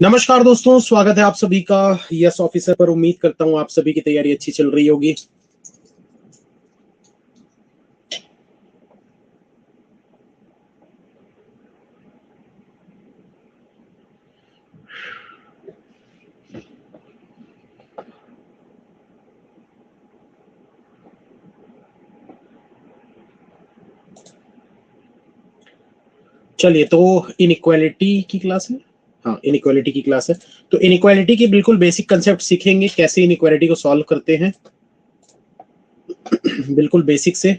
नमस्कार दोस्तों, स्वागत है आप सभी का यस ऑफिसर पर। उम्मीद करता हूं आप सभी की तैयारी अच्छी चल रही होगी। चलिए, तो इनइक्वालिटी की क्लास है। हाँ, इनइक्वालिटी की क्लास है। तो इनइक्वालिटी के बिल्कुल बेसिक कंसेप्ट सीखेंगे, कैसे इनइक्वालिटी को सॉल्व करते हैं बिल्कुल बेसिक से।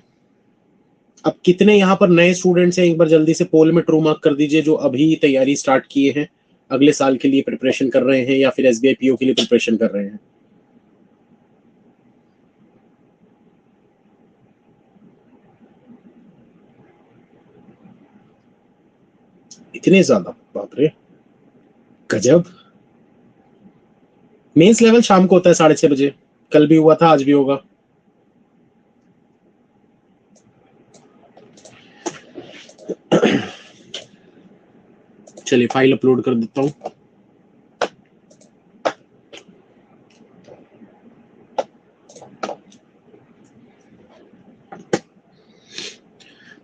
अब कितने यहाँ पर नए स्टूडेंट्स हैं, एक बार जल्दी से पोल में ट्रू मार्क कर दीजिए, जो अभी तैयारी स्टार्ट किए हैं, अगले साल के लिए प्रिपरेशन कर रहे हैं या फिर एसबीआई पीओ के लिए प्रिपरेशन कर रहे हैं। इतने ज्यादा, बाप रे, गजब। मेंस लेवल शाम को होता है 6:30 बजे। कल भी हुआ था, आज भी होगा। चलिए, फाइल अपलोड कर देता हूं।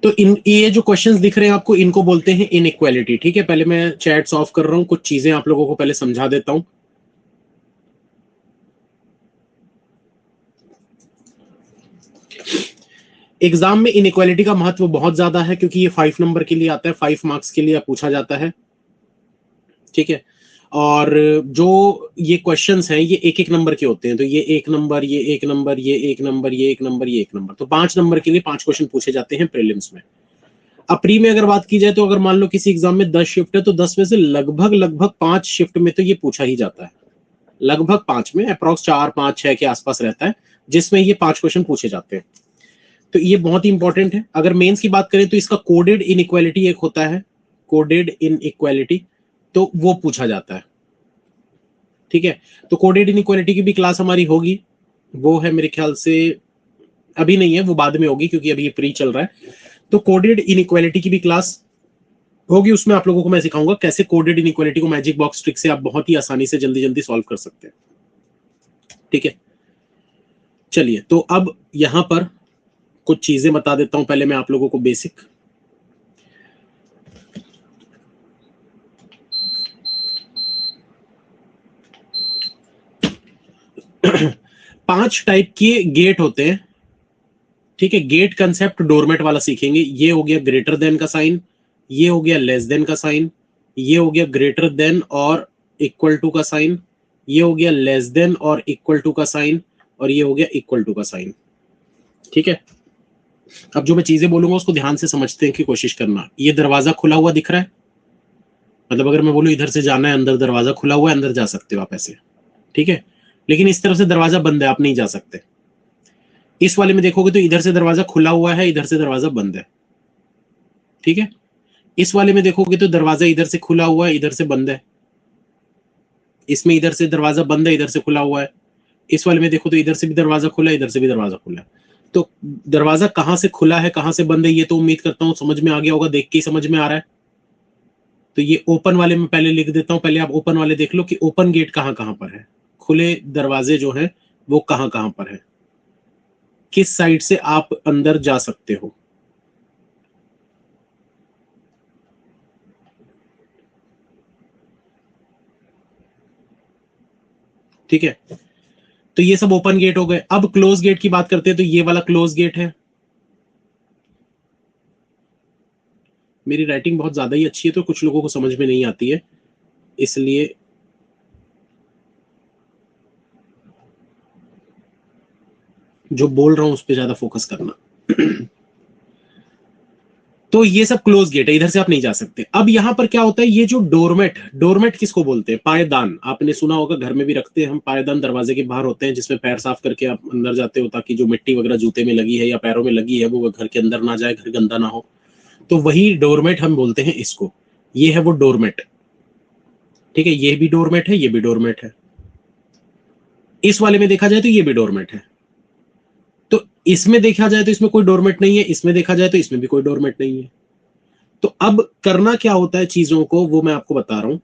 तो ये जो क्वेश्चंस दिख रहे हैं आपको, इनको बोलते हैं इनइक्वालिटी। ठीक है, पहले मैं चैट्स ऑफ कर रहा हूं, कुछ चीजें आप लोगों को पहले समझा देता हूं। एग्जाम में इनइक्वालिटी का महत्व बहुत ज्यादा है, क्योंकि ये 5 नंबर के लिए आता है, 5 मार्क्स के लिए पूछा जाता है। ठीक है, और जो ये क्वेश्चंस हैं ये एक एक नंबर के होते हैं। तो ये 1 नंबर, ये 1 नंबर, ये 1 नंबर, ये 1 नंबर, ये 1 नंबर, तो 5 नंबर के लिए 5 क्वेश्चन पूछे जाते हैं प्रीलिम्स में। अब प्री में अगर बात की जाए, तो अगर मान लो किसी एग्जाम में 10 शिफ्ट है, तो 10 में से लगभग 5 शिफ्ट में तो ये पूछा ही जाता है। लगभग 5 में, अप्रॉक्स 4, 5, 6 के आसपास रहता है, जिसमें ये 5 क्वेश्चन पूछे जाते हैं। तो ये बहुत ही इंपॉर्टेंट है। अगर मेंस की बात करें, तो इसका कोडेड इनइक्वालिटी एक होता है, कोडेड इनइक्वालिटी, तो वो पूछा जाता है। ठीक है, तो कोडेड इनइक्वालिटी की भी क्लास हमारी होगी। वो है मेरे ख्याल से, अभी नहीं है, वो बाद में होगी, क्योंकि अभी ये प्री चल रहा है। तो कोडेड इनइक्वालिटी की भी क्लास होगी, उसमें आप लोगों को मैं सिखाऊंगा कैसे कोडेड इनइक्वालिटी को मैजिक बॉक्स ट्रिक से आप बहुत ही आसानी से जल्दी जल्दी सॉल्व कर सकते हैं। ठीक है, चलिए, तो अब यहां पर कुछ चीजें बता देता हूं पहले मैं आप लोगों को बेसिक। पांच टाइप के गेट होते हैं। ठीक है, गेट कंसेप्ट डोरमेट वाला सीखेंगे। ये हो गया ग्रेटर देन का साइन, ये हो गया लेस देन का साइन, ये हो गया ग्रेटर देन और इक्वल टू का साइन, ये हो गया लेस देन और इक्वल टू का साइन, और ये हो गया इक्वल टू का साइन। ठीक है, अब जो मैं चीजें बोलूंगा उसको ध्यान से समझते हैं की कोशिश करना। ये दरवाजा खुला हुआ दिख रहा है, मतलब अगर मैं बोलूं इधर से जाना है अंदर, दरवाजा खुला हुआ है, अंदर जा सकते हो आप ऐसे। ठीक है, लेकिन इस तरफ से दरवाजा बंद है, आप नहीं जा सकते। इस वाले में देखोगे तो इधर से दरवाजा खुला हुआ है, इधर से दरवाजा बंद है। ठीक है, इस वाले में देखोगे तो दरवाजा इधर से खुला हुआ है, इधर से बंद है। इसमें इधर से दरवाजा बंद है, इधर से खुला हुआ है। इस वाले में देखो तो इधर से भी दरवाजा खुला है, इधर से भी दरवाजा खुला है। तो दरवाजा कहां से खुला है, कहां से बंद है, ये तो उम्मीद करता हूं समझ में आ गया होगा, देख के ही समझ में आ रहा है। तो ये ओपन वाले में पहले लिख देता हूं, पहले आप ओपन वाले देख लो कि ओपन गेट कहां कहां पर है, खुले दरवाजे जो है वो कहां कहां पर है, किस साइड से आप अंदर जा सकते हो। ठीक है, तो ये सब ओपन गेट हो गए। अब क्लोज गेट की बात करते हैं, तो ये वाला क्लोज गेट है। मेरी राइटिंग बहुत ज्यादा ही अच्छी है, तो कुछ लोगों को समझ में नहीं आती है, इसलिए जो बोल रहा हूं उस पर ज्यादा फोकस करना। तो ये सब क्लोज गेट है, इधर से आप नहीं जा सकते। अब यहां पर क्या होता है, ये जो डोरमेट, डोरमेट किसको बोलते हैं, पायदान। आपने सुना होगा, घर में भी रखते हैं हम पायदान, दरवाजे के बाहर होते हैं, जिसमें पैर साफ करके आप अंदर जाते हो, ताकि जो मिट्टी वगैरह जूते में लगी है या पैरों में लगी है वो घर के अंदर ना जाए, घर गंदा ना हो। तो वही डोरमेट हम बोलते हैं इसको। ये है वो डोरमेट। ठीक है, ये भी डोरमेट है, ये भी डोरमेट है। इस वाले में देखा जाए तो ये भी डोरमेट है। तो इसमें देखा जाए तो इसमें कोई डोरमेट नहीं है, इसमें देखा जाए तो इसमें भी कोई डोरमेट नहीं है। तो अब करना क्या होता है चीजों को, वो मैं आपको बता रहा हूं।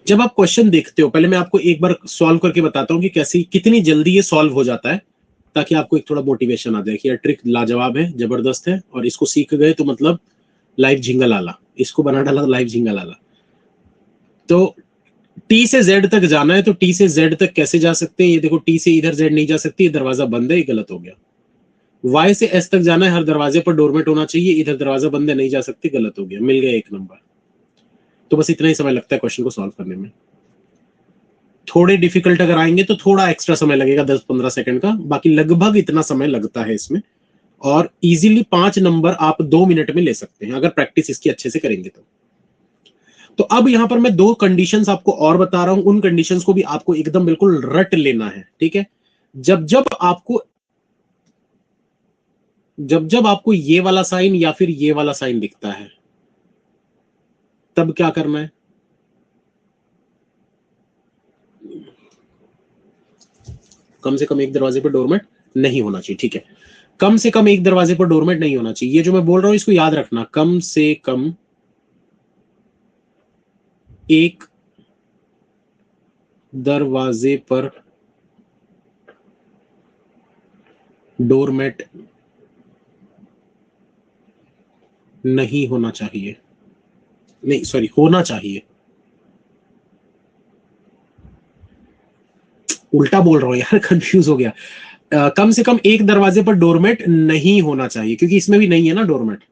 जब आप क्वेश्चन देखते हो, पहले मैं आपको एक बार सॉल्व करके बताता हूं कि कैसी कितनी जल्दी ये सॉल्व हो जाता है, ताकि आपको एक थोड़ा मोटिवेशन आ जाए कि यार ट्रिक लाजवाब है, जबरदस्त है, और इसको सीख गए तो मतलब लाइव झिंगल आला, इसको बना डाला तो लाइव झिंगल आला। तो टी से जेड तक जाना है, तो टी से जेड तक कैसे जा सकते हैं? ये देखो, टी से इधर जेड नहीं जा सकती, ये दरवाजा बंद है, ये गलत हो गया। वाई से एस तक जाना है, हर दरवाजे पर डोरमेट होना चाहिए, इधर दरवाजा बंद है, नहीं जा सकती, गलत हो गया, मिल गया एक नंबर। तो बस इतना ही समय लगता है क्वेश्चन को सॉल्व करने में। थोड़े डिफिकल्ट अगर आएंगे तो थोड़ा एक्स्ट्रा समय लगेगा, 10-15 सेकंड का, बाकी लगभग इतना समय लगता है इसमें। और इजीली 5 नंबर आप 2 मिनट में ले सकते हैं, अगर प्रैक्टिस इसकी अच्छे से करेंगे तो। तो अब यहां पर मैं 2 कंडीशंस आपको और बता रहा हूं, उन कंडीशंस को भी आपको एकदम बिल्कुल रट लेना है, ठीक है? जब जब आपको ये वाला साइन या फिर ये वाला साइन दिखता है, तब क्या करना है? कम से कम एक दरवाजे पर डोरमेट नहीं होना चाहिए, ठीक है? कम से कम एक दरवाजे पर डोरमेट नहीं होना चाहिए, ये जो मैं बोल रहा हूं इसको याद रखना, कम से कम एक दरवाजे पर डोरमेट नहीं होना चाहिए, नहीं सॉरी, होना चाहिए, उल्टा बोल रहा हूं यार, कंफ्यूज हो गया। कम से कम एक दरवाजे पर डोरमेट नहीं होना चाहिए, क्योंकि इसमें भी नहीं है ना डोरमेट,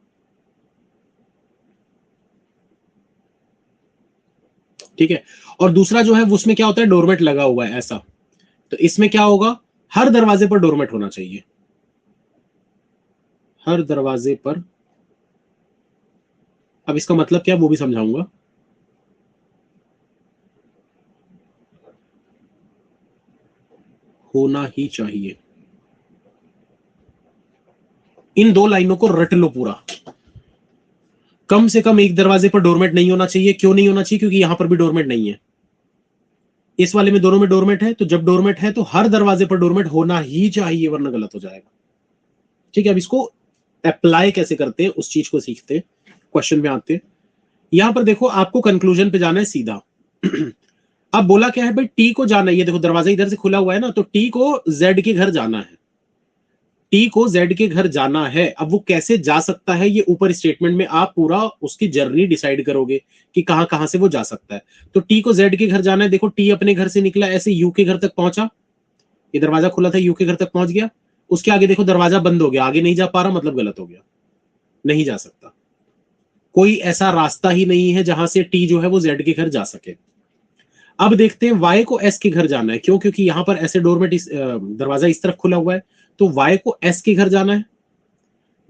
ठीक है? और दूसरा जो है उसमें क्या होता है, डोरमेट लगा हुआ है ऐसा, तो इसमें क्या होगा, हर दरवाजे पर डोरमेट होना चाहिए, हर दरवाजे पर। अब इसका मतलब क्या, वो भी समझाऊंगा। होना ही चाहिए, इन 2 लाइनों को रट लो पूरा। कम से कम एक दरवाजे पर डोरमेट नहीं होना चाहिए, क्यों नहीं होना चाहिए? क्योंकि यहां पर भी डोरमेट नहीं है, इस वाले में दोनों में डोरमेट है, तो जब डोरमेट है तो हर दरवाजे पर डोरमेट होना ही चाहिए, वरना गलत हो जाएगा, ठीक है? अब इसको अप्लाई कैसे करते हैं उस चीज को सीखते हैं, क्वेश्चन में आते हैं। यहां पर देखो, आपको कंक्लूजन पे जाना है सीधा। अब बोला क्या है भाई, टी को जाना है, ये देखो दरवाजा इधर से खुला हुआ है ना, तो टी को जेड के घर जाना है, टी को जेड के घर जाना है। अब वो कैसे जा सकता है, ये ऊपर स्टेटमेंट में आप पूरा उसकी जर्नी डिसाइड करोगे कि कहां कहां से वो जा सकता है। तो टी को जेड के घर जाना है, देखो टी अपने घर से निकला, ऐसे यू के घर तक पहुंचा, ये दरवाजा खुला था, यू के घर तक पहुंच गया, उसके आगे देखो दरवाजा बंद हो गया, आगे नहीं जा पा रहा, मतलब गलत हो गया, नहीं जा सकता। कोई ऐसा रास्ता ही नहीं है जहां से टी जो है वो जेड के घर जा सके। अब देखते हैं वाई को एस के घर जाना है, क्यों? क्योंकि यहां पर ऐसे डोर में दरवाजा इस तरफ खुला हुआ है, तो वाई को एस के घर जाना है,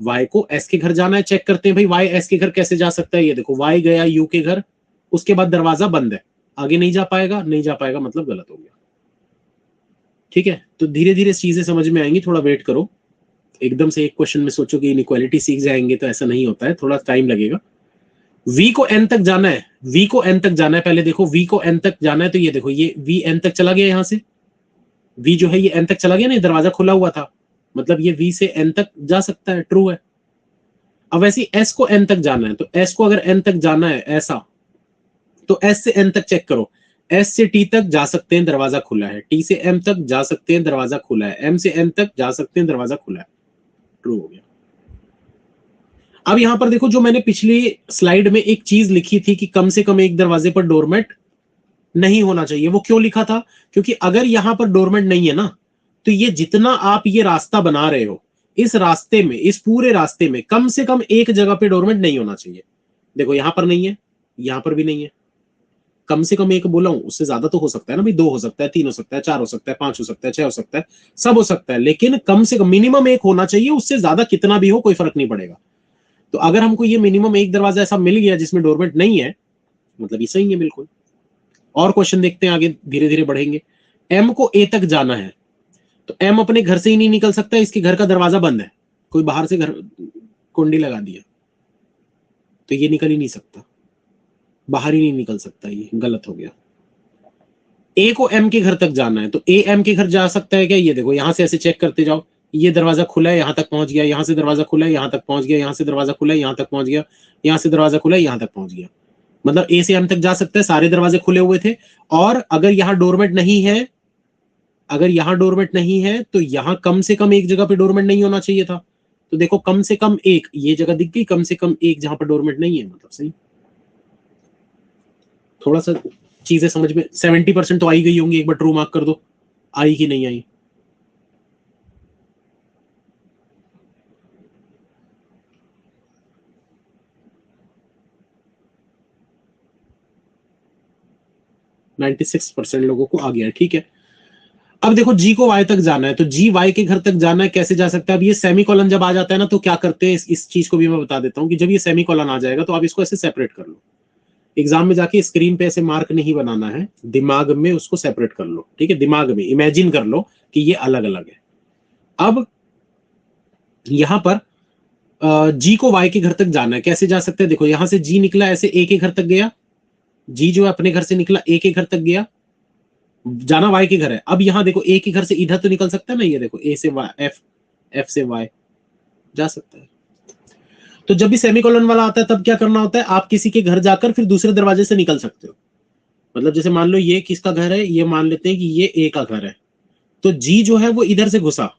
वाई को एस के घर जाना है। चेक करते हैं भाई वाई एस के घर कैसे जा सकता है, ये देखो वाई गया यू के घर, उसके बाद दरवाजा बंद है, आगे नहीं जा पाएगा, नहीं जा पाएगा मतलब गलत हो गया, ठीक है? तो धीरे धीरे चीजें समझ में आएंगी, थोड़ा वेट करो, एकदम से एक क्वेश्चन में सोचो कि इनइक्वालिटी सीख जाएंगे, तो ऐसा नहीं होता है, थोड़ा टाइम लगेगा। v को n तक जाना है, v को n तक जाना है, पहले देखो v को n तक जाना है, तो ये देखो ये v n तक चला गया, यहां से v जो है ये n तक चला गया, नहीं दरवाजा खुला हुआ था, मतलब ये v से n तक जा सकता है, ट्रू है। अब वैसे s को n तक जाना है, तो s को अगर n तक जाना है ऐसा, तो s से n तक चेक करो, s से t तक जा सकते हैं, दरवाजा खुला है, t से m तक जा सकते हैं, दरवाजा खुला है, m से n तक जा सकते हैं, दरवाजा खुला है, ट्रू हो गया। अब यहां पर देखो, जो मैंने पिछली स्लाइड में एक चीज लिखी थी कि कम से कम एक दरवाजे पर डोरमेट नहीं होना चाहिए, वो क्यों लिखा था? क्योंकि अगर यहां पर डोरमेट नहीं है ना, तो ये जितना आप ये रास्ता बना रहे हो, इस रास्ते में, इस पूरे रास्ते में कम से कम एक जगह पे डोरमेट नहीं होना चाहिए। देखो यहां पर नहीं है, यहां पर भी नहीं है, कम से कम एक बोला हूं, उससे ज्यादा तो हो सकता है ना भाई, 2 हो सकता है, 3 हो सकता है, 4 हो सकता है, 5 हो सकता है, 6 हो सकता है, सब हो सकता है, लेकिन कम से कम मिनिमम एक होना चाहिए, उससे ज्यादा कितना भी हो कोई फर्क नहीं पड़ेगा। तो अगर हमको ये मिनिमम एक दरवाजा ऐसा मिल गया जिसमें डोरमेट नहीं है, मतलब ये सही है बिल्कुल। और क्वेश्चन देखते हैं आगे, धीरे धीरे बढ़ेंगे। एम को ए तक जाना है, तो एम अपने घर से ही नहीं निकल सकता, इसके घर का दरवाजा बंद है, कोई बाहर से घर कुंडी लगा दिया, तो ये निकल ही नहीं सकता, बाहर ही नहीं निकल सकता, ये गलत हो गया। ए को एम के घर तक जाना है, तो ए एम के घर जा सकता है क्या? ये देखो यहां से ऐसे चेक करते जाओ, ये दरवाजा खुला है, यहां तक पहुंच गया, यहां से दरवाजा खुला है, यहां तक पहुंच गया, यहां से दरवाजा खुला है, यहां तक पहुंच गया, यहां से दरवाजा खुला है, यहां तक पहुंच गया। मतलब ए से एम तक जा सकता है, सारे दरवाजे खुले हुए थे। और अगर यहां डोरमेट नहीं है, अगर यहां डोरमेट नहीं है तो यहां कम से कम एक जगह पे डोरमेट नहीं होना चाहिए था। तो देखो कम से कम एक, ये जगह दिख गई, कम से कम एक जहां पर डोरमेट नहीं है, मतलब सही। थोड़ा सा चीजें समझ में 70% तो आई गई होंगी, एक बार ट्रू मार्क कर दो, आई कि नहीं आई। नाइन्टी 96% लोगों को आ गया, ठीक है। अब देखो जी को वाई तक जाना है, तो जी वाई के घर तक जाना है, कैसे जा सकता है। अब ये सेमी कॉलन जब आ जाता है ना, तो क्या करते हैं, इस चीज को भी मैं बता देता हूँ कि जब ये सेमी कॉलन आ जाएगा तो आप इसको ऐसे सेपरेट कर लो। एग्जाम में जाके स्क्रीन पे ऐसे मार्क नहीं बनाना है, दिमाग में उसको सेपरेट कर लो, ठीक है। दिमाग में इमेजिन कर लो कि ये अलग अलग है। अब यहां पर जी को वाई के घर तक जाना है, कैसे जा सकते हैं। देखो यहां से जी निकला, ऐसे ए के घर तक गया, जी जो है अपने घर से निकला, ए के घर तक गया, जाना वाई के घर है। अब यहां देखो ए के घर से इधर तो निकल सकता है ना, ये देखो ए से वाई, एफ से वाई जा सकता है। तो जब भी सेमीकोलन वाला आता है तब क्या करना होता है, आप किसी के घर जाकर फिर दूसरे दरवाजे से निकल सकते हो। मतलब जैसे मान लो ये किसका घर है, ये मान लेते हैं कि ये ए का घर है, तो जी जो है वो इधर से घुसा,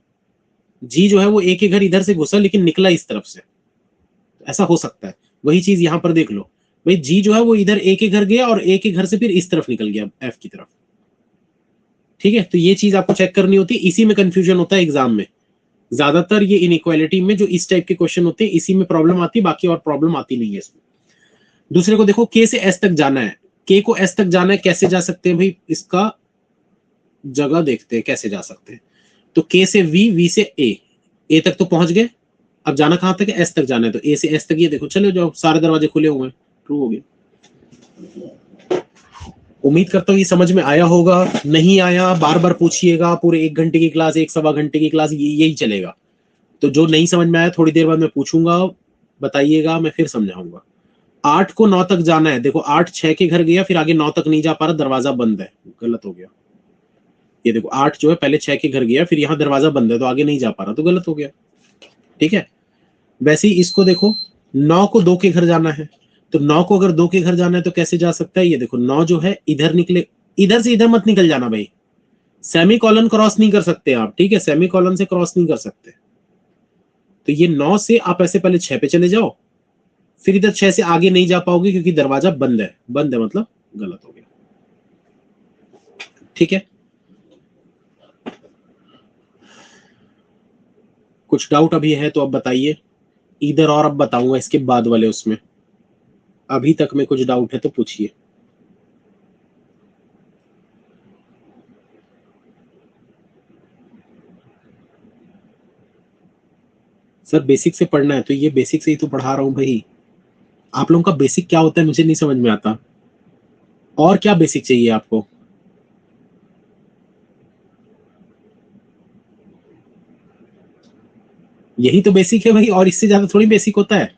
जी जो है वो ए के घर इधर से घुसा लेकिन निकला इस तरफ से, ऐसा हो सकता है। वही चीज यहां पर देख लो, भाई जी जो है वो इधर ए के घर गया और ए के घर से फिर इस तरफ निकल गया एफ की तरफ, ठीक है। तो ये चीज आपको चेक करनी होती है, इसी में कंफ्यूजन होता है एग्जाम में। ज्यादातर ये इनइक्वालिटी में जो इस टाइप के क्वेश्चन होते हैं इसी में प्रॉब्लम आती है, बाकी और प्रॉब्लम आती नहीं है इसमें। दूसरे को देखो, के से एस तक जाना है, के को एस तक जाना है, कैसे जा सकते हैं भाई, इसका जगह देखते हैं कैसे जा सकते हैं। तो के से वी, वी से ए, ए तक तो पहुंच गए, अब जाना कहां तक है, एस तक जाना है। तो ए से एस तक ये देखो, चलो जाओ, सारे दरवाजे खुले हुए हैं, ट्रू हो गया। उम्मीद करता हूँ ये समझ में आया होगा, नहीं आया बार बार पूछिएगा, पूरे 1 घंटे की क्लास, 1 सवा घंटे की क्लास यही चलेगा। तो जो नहीं समझ में आया थोड़ी देर बाद मैं पूछूंगा, बताइएगा, मैं फिर समझाऊंगा। 8 को 9 तक जाना है, देखो 8 6 के घर गया, फिर आगे 9 तक नहीं जा पा रहा, दरवाजा बंद है, गलत हो गया। ये देखो 8 जो है पहले 6 के घर गया, फिर यहाँ दरवाजा बंद है तो आगे नहीं जा पा रहा, तो गलत हो गया, ठीक है। वैसे ही इसको देखो, 9 को 2 के घर जाना है, तो 9 को अगर 2 के घर जाना है तो कैसे जा सकता है। ये देखो 9 जो है इधर निकले, इधर से इधर मत निकल जाना भाई, सेमी कॉलन क्रॉस नहीं कर सकते आप, ठीक है, सेमी कॉलन से क्रॉस नहीं कर सकते। तो ये 9 से आप ऐसे पहले 6 पे चले जाओ, फिर इधर 6 से आगे नहीं जा पाओगे क्योंकि दरवाजा बंद है, बंद है मतलब गलत हो गया, ठीक है। कुछ डाउट अभी है तो अब बताइए, इधर और अब बताऊंगा इसके बाद वाले उसमें, अभी तक में कुछ डाउट है तो पूछिए। सर बेसिक से पढ़ना है तो ये बेसिक से ही तो पढ़ा रहा हूं भाई, आप लोगों का बेसिक क्या होता है मुझे नहीं समझ में आता, और क्या बेसिक चाहिए आपको। यही तो बेसिक है भाई, और इससे ज्यादा थोड़ी बेसिक होता है।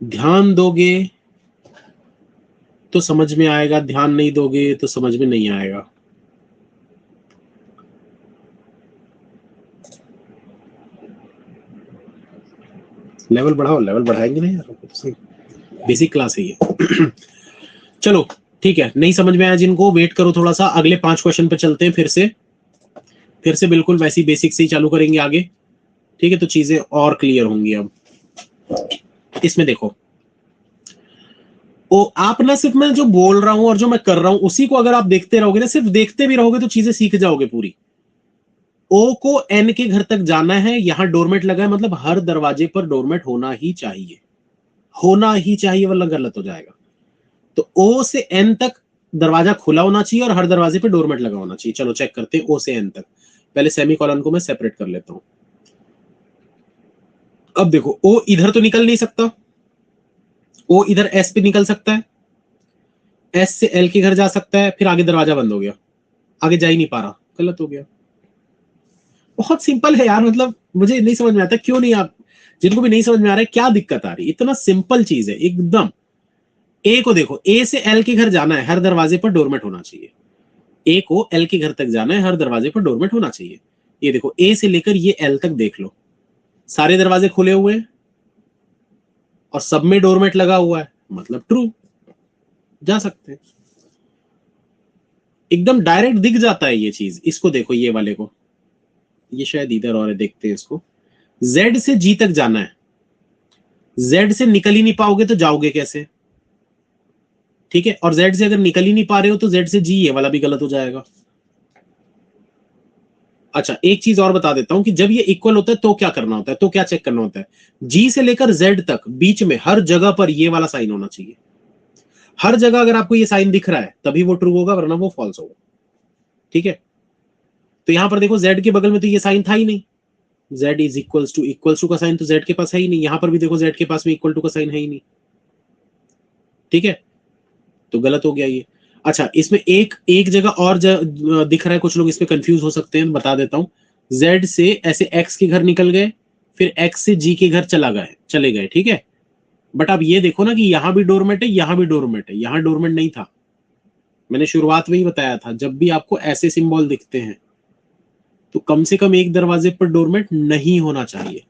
ध्यान दोगे तो समझ में आएगा, ध्यान नहीं दोगे तो समझ में नहीं आएगा। लेवल बढ़ाओ, लेवल बढ़ाएंगे नहीं यार, बेसिक क्लास है ये। चलो ठीक है, नहीं समझ में आया जिनको, वेट करो थोड़ा सा, अगले 5 क्वेश्चन पे चलते हैं, फिर से बिल्कुल वैसी बेसिक से ही चालू करेंगे आगे, ठीक है। तो चीजें और क्लियर होंगी अब। इसमें देखो, ओ आप ना, सिर्फ मैं जो बोल रहा हूं और जो मैं कर रहा हूं उसी को अगर आप देखते रहोगे ना, सिर्फ देखते भी रहोगे तो चीजें सीख जाओगे पूरी। ओ को एन के घर तक जाना है, यहां डोरमेट लगा है, मतलब हर दरवाजे पर डोरमेट होना ही चाहिए, होना ही चाहिए, वरना गलत हो जाएगा। तो ओ से एन तक दरवाजा खुला होना चाहिए और हर दरवाजे पे डोरमेट लगा होना चाहिए। चलो चेक करते हैं ओ से एन तक, पहले सेमी कॉलन को मैं सेपरेट कर लेता हूं। अब देखो ओ इधर तो निकल नहीं सकता, ओ इधर एस पे निकल सकता है, एस से एल के घर जा सकता है, फिर आगे दरवाजा बंद हो गया, आगे जा ही नहीं पा रहा, गलत हो गया। बहुत सिंपल है यार, मतलब मुझे नहीं समझ में आता क्यों नहीं आप जिनको भी नहीं समझ में आ रहा है क्या दिक्कत आ रही है, इतना सिंपल चीज है एकदम। ए को देखो, ए से एल के घर जाना है, हर दरवाजे पर डोरमेट होना चाहिए। ए को एल के घर तक जाना है, हर दरवाजे पर डोरमेट होना चाहिए। ये देखो ए से लेकर ये एल तक देख लो, सारे दरवाजे खुले हुए हैं और सब में डोरमेट लगा हुआ है, मतलब ट्रू, जा सकते हैं। एकदम डायरेक्ट दिख जाता है ये चीज। इसको देखो, ये वाले को, ये शायद इधर और है, देखते हैं इसको। जेड से जी तक जाना है, जेड से निकल ही नहीं पाओगे तो जाओगे कैसे, ठीक है। और जेड से अगर निकल ही नहीं पा रहे हो तो जेड से जी, ये वाला भी गलत हो जाएगा। अच्छा, एक चीज और बता देता हूं कि जब ये इक्वल होता है तो क्या करना होता है, तो क्या चेक करना होता है, जी से लेकर जेड तक बीच में हर जगह पर ये वाला साइन होना चाहिए। हर जगह अगर आपको ये साइन दिख रहा है तभी वो ट्रू होगा, वरना वो फॉल्स होगा, ठीक है। तो यहां पर देखो जेड के बगल में तो ये साइन था ही नहीं, z इज इक्वल्स टू का साइन तो z के पास है ही नहीं। यहां पर भी देखो z के पास में इक्वल टू का साइन है ही नहीं, ठीक है, तो गलत हो गया ये। अच्छा, इसमें एक जगह और दिख रहा है, कुछ लोग इस पे कंफ्यूज हो सकते हैं, बता देता हूं। z से ऐसे x के घर निकल गए, फिर x से g के घर चले गए, ठीक है। बट अब ये देखो ना कि यहां भी डोरमेट है, यहां भी डोरमेट है, यहां डोरमेट नहीं था। मैंने शुरुआत में ही बताया था, जब भी आपको ऐसे सिंबल दिखते हैं तो कम से कम एक दरवाजे पर डोरमेट नहीं होना चाहिए।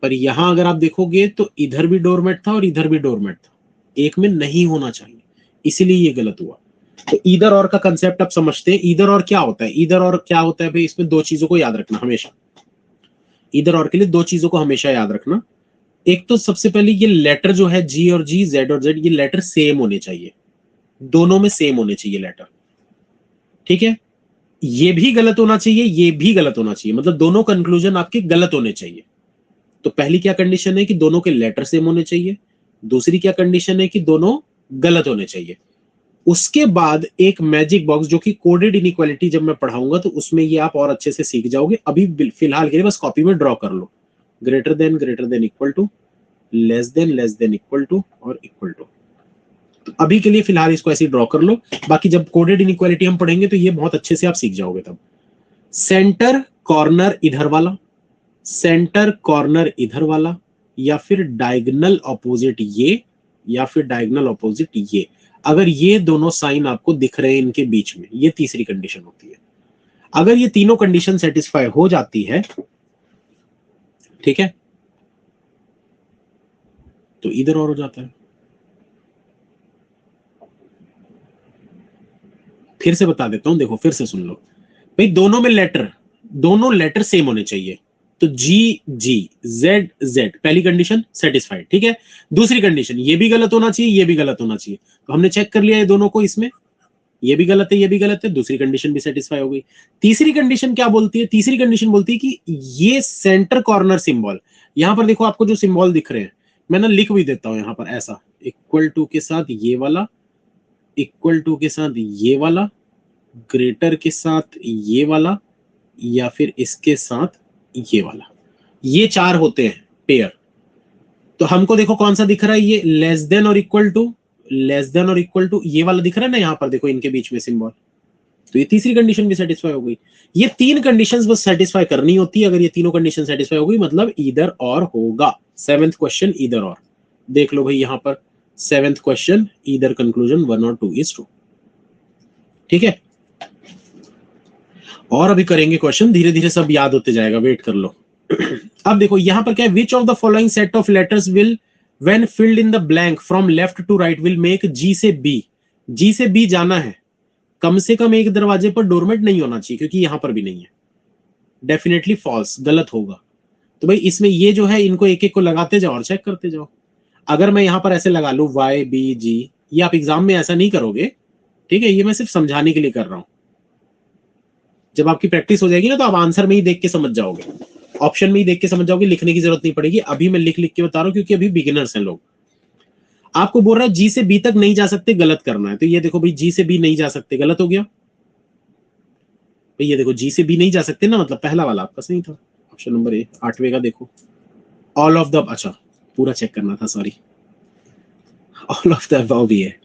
पर यहां अगर आप देखोगे तो इधर भी डोरमेट था और इधर भी डोरमेट था, एक में नहीं होना चाहिए, इसीलिए ये गलत हुआ। तो ईदर और का कंसेप्ट आप समझते हैं। ईदर और क्या होता है, ईदर और क्या होता है भाई, इसमें दो चीजों को याद रखना हमेशा। ईदर और के लिए दो चीजों को हमेशा याद रखना। एक तो सबसे पहले ये लेटर जो है जी और जी, जेड और जेड, ये लेटर सेम होने चाहिए, दोनों में सेम होने चाहिए लेटर, ठीक है। ये भी गलत होना चाहिए, ये भी गलत होना चाहिए, मतलब दोनों कंक्लूजन आपके गलत होने चाहिए। तो पहली क्या कंडीशन है कि दोनों के लेटर सेम होने चाहिए, दूसरी क्या कंडीशन है कि दोनों गलत होने चाहिए। उसके बाद एक मैजिक बॉक्स जो कि कोडेड इनइक्वालिटी जब मैं पढ़ाऊंगा तो उसमें ये आप और अच्छे से सीख जाओगे। अभी फिलहाल के लिए बस कॉपी में ड्रॉ कर लो, greater than equal to, less than equal to और इक्वल टू। तो अभी के लिए फिलहाल इसको ऐसे ड्रॉ कर लो, बाकी जब कोडेड इनइक्वालिटी हम पढ़ेंगे तो ये बहुत अच्छे से आप सीख जाओगे तब। सेंटर कॉर्नर इधर वाला, सेंटर कॉर्नर इधर वाला, या फिर डायगोनल ऑपोजिट ये, या फिर डायगोनल ऑपोजिट ये। अगर ये दोनों साइन आपको दिख रहे हैं इनके बीच में, ये तीसरी कंडीशन होती है। अगर ये तीनों कंडीशन सेटिस्फाई हो जाती है, ठीक है, तो इधर और हो जाता है। फिर से बता देता हूं, देखो फिर से सुन लो भाई, दोनों लेटर सेम होने चाहिए। तो जी जी, जेड जेड, पहली कंडीशन सेटिस्फाइड, ठीक है। दूसरी कंडीशन, ये भी गलत होना चाहिए, ये भी गलत होना चाहिए। तो हमने चेक कर लिया ये दोनों को, इसमें ये भी गलत है, ये भी गलत है, दूसरी कंडीशन भी सेटिस्फाई हो गई। तीसरी कंडीशन क्या बोलती है, तीसरी कंडीशन बोलती है कि ये सेंटर कॉर्नर सिंबल, यहां पर देखो आपको जो सिंबल दिख रहे हैं, मैं ना लिख भी देता हूं यहां पर ऐसा, इक्वल टू के साथ ये वाला, इक्वल टू के साथ ये वाला, ग्रेटर के साथ ये वाला, या फिर इसके साथ ये वाला, ये चार होते हैं पेयर। तो हमको देखो कौन सा दिख रहा है, ये लेस देन और इक्वल टू, लेस देन और इक्वल टू, ये वाला दिख रहा है ना, यहां पर देखो इनके बीच में सिंबल। तो ये तीसरी कंडीशन भी सेटिस्फाई हो गई। ये तीन कंडीशंस बस सेटिस्फाई करनी होती है। अगर ये तीनों कंडीशन सेटिस्फाई हो गई मतलब ईदर और होगा। सेवेंथ क्वेश्चन ईदर और, देख लो भाई यहां पर सेवेंथ क्वेश्चन, ईदर कंक्लूजन 1 और 2 इज ट्रू, ठीक है। और अभी करेंगे क्वेश्चन, धीरे धीरे सब याद होते जाएगा, वेट कर लो। अब देखो यहां पर क्या है, which of the following set of letters will when filled in the blank from left to right will make G से बी। जी से बी जाना है, कम से कम एक दरवाजे पर डोरमेट नहीं होना चाहिए, क्योंकि यहां पर भी नहीं है, डेफिनेटली फॉल्स, गलत होगा। तो भाई इसमें ये जो है, इनको एक एक को लगाते जाओ और चेक करते जाओ। अगर मैं यहां पर ऐसे लगा लू वाई बी जी, ये आप एग्जाम में ऐसा नहीं करोगे, ठीक है, ये मैं सिर्फ समझाने के लिए कर रहा हूं। जब आपकी प्रैक्टिस हो जाएगी ना तो आप आंसर में ही देख के समझ जाओगे, ऑप्शन में ही देख के समझ जाओगे, लिखने की जरूरत नहीं पड़ेगी। अभी मैं लिख लिख के बता रहा हूं क्योंकि अभी बिगिनर्स हैं लोग। आपको बोल रहा है जी से बी तक नहीं जा सकते, गलत करना है। तो ये देखो भाई, जी से बी नहीं जा सकते, गलत हो गया भाई। ये देखो जी से बी नहीं जा सकते ना, मतलब पहला वाला आपका सही था, ऑप्शन नंबर ए, 8वें का देखो, ऑल ऑफ द, अच्छा पूरा चेक करना था, sorry, all of the above भी है।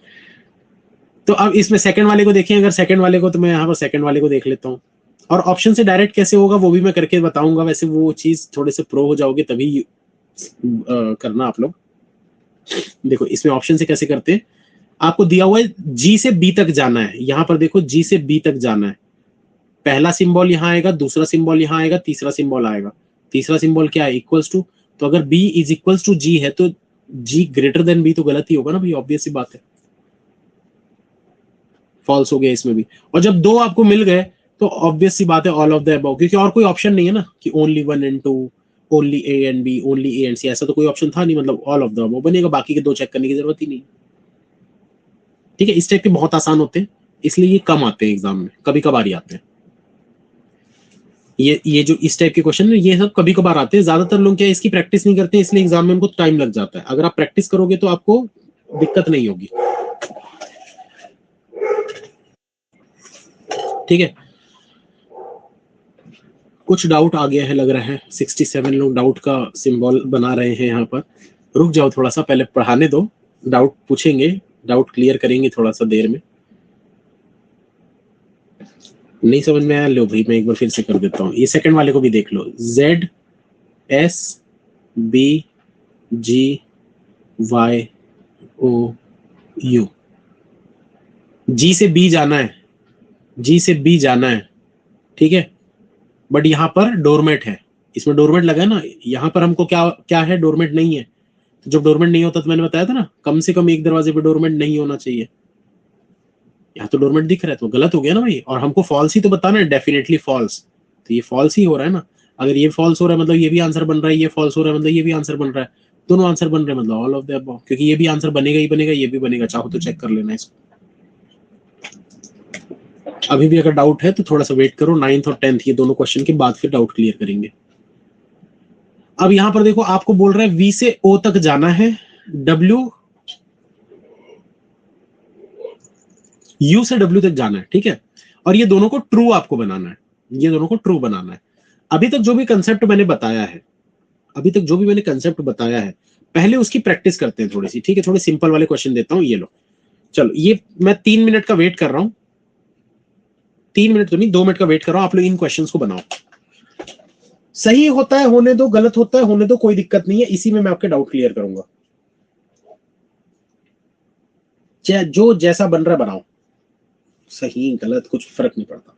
तो अब इसमें सेकंड वाले को देखें, अगर सेकंड वाले को, तो मैं यहाँ पर सेकंड वाले को देख लेता हूँ। और ऑप्शन से डायरेक्ट कैसे होगा वो भी मैं करके बताऊंगा। वैसे वो चीज थोड़े से प्रो हो जाओगे तभी करना आप लोग। देखो इसमें ऑप्शन से कैसे करते हैं, आपको दिया हुआ है जी से बी तक जाना है, यहां पर देखो जी से बी तक जाना है, पहला सिंबल यहां आएगा, दूसरा सिंबल यहां आएगा, तीसरा सिंबल आएगा। तीसरा सिंबल क्या है, इक्वल्स टू। तो अगर B is equals to G है तो जी ग्रेटर देन बी तो गलत ही होगा ना भाई, ऑब्वियस सी बात है, फॉल्स हो गया इसमें भी। और जब दो आपको मिल गए तो ऑब्वियस सी बात है ऑल ऑफ द अबव, क्योंकि और कोई ऑप्शन नहीं है ना कि only one and two, only A and B, only A and C, ऐसा तो कोई ऑप्शन था नहीं, मतलब ऑल ऑफ द अबव बनेगा, बाकी के दो चेक करने की जरूरत ही नहीं। ठीक है, इस टाइप के बहुत आसान होते हैं, इसलिए ये कम आते हैं एग्जाम में, कभी कभार ही आते हैं। ये जो इस टाइप के क्वेश्चन है ये सब कभी कभार आते हैं, ज्यादातर लोग क्या इसकी प्रैक्टिस नहीं करते हैं, इसलिए एग्जाम में उनको टाइम लग जाता है। अगर आप प्रैक्टिस करोगे तो आपको दिक्कत नहीं होगी। ठीक है, कुछ डाउट आ गया है लग रहा है, 67 लोग डाउट का सिंबल बना रहे हैं यहाँ पर। रुक जाओ थोड़ा सा, पहले पढ़ाने दो, डाउट पूछेंगे, डाउट क्लियर करेंगे थोड़ा सा देर में। नहीं समझ में आया, लो भाई मैं एक बार फिर से कर देता हूँ, ये सेकंड वाले को भी देख लो, Z S B G Y O U, G से बी जाना है, जी से बी जाना है, ठीक है, बट यहाँ पर डोरमेट है, इसमें डोरमेट लगा है ना, यहाँ पर हमको क्या क्या है, डोरमेट नहीं है। तो जब डोरमेट नहीं होता तो मैंने बताया था ना, कम से कम एक दरवाजे पे डोरमेट नहीं होना चाहिए। यहाँ तो डोरमेट दिख रहा है तो गलत हो गया ना भाई, और हमको फॉल्स ही तो बताना है, डेफिनेटली फॉल्स, तो ये फॉल्स ही हो रहा है ना। अगर ये फॉल्स हो रहा है मतलब ये भी आंसर बन रहा है, ये फॉल्स हो रहा है मतलब ये भी आंसर बन रहा है, दोनों आंसर बन रहे हैं मतलब ऑल ऑफ द अबव, क्योंकि ये भी आंसर बनेगा ही बनेगा, ये भी बनेगा, चाहो तो चेक कर लेना इसको। अभी भी अगर डाउट है तो थोड़ा सा वेट करो, 9th और 10th ये दोनों क्वेश्चन के बाद फिर डाउट क्लियर करेंगे। अब यहां पर देखो आपको बोल रहा है वी से ओ तक जाना है, डब्ल्यू यू से डब्ल्यू तक जाना है, ठीक है, और ये दोनों को ट्रू आपको बनाना है, ये दोनों को ट्रू बनाना है। अभी तक जो भी कंसेप्ट मैंने बताया है, अभी तक जो भी मैंने कंसेप्ट बताया है, पहले उसकी प्रैक्टिस करते हैं थोड़ी सी, ठीक है, थोड़े सिंपल वाले क्वेश्चन देता हूं, ये लो। चलो ये मैं 3 मिनट का वेट कर रहा हूं, 3 मिनट तो नहीं, 2 मिनट का वेट कर रहा हूं, आप लोग इन क्वेश्चन को बनाओ। सही होता है होने दो, गलत होता है होने दो, कोई दिक्कत नहीं है, इसी में मैं आपके डाउट क्लियर करूंगा। जो जैसा बन रहा है बनाओ, सही गलत कुछ फर्क नहीं पड़ता।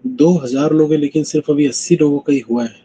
दो 1000 लोग हैं लेकिन सिर्फ अभी 80 लोगों का ही हुआ है।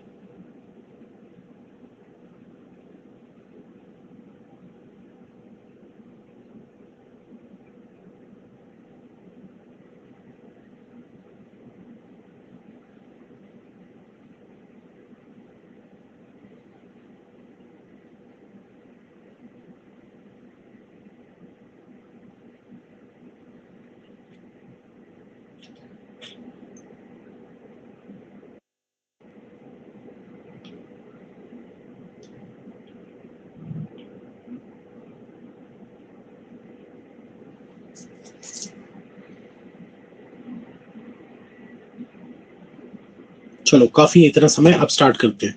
चलो काफी है इतना समय, अब स्टार्ट करते हैं।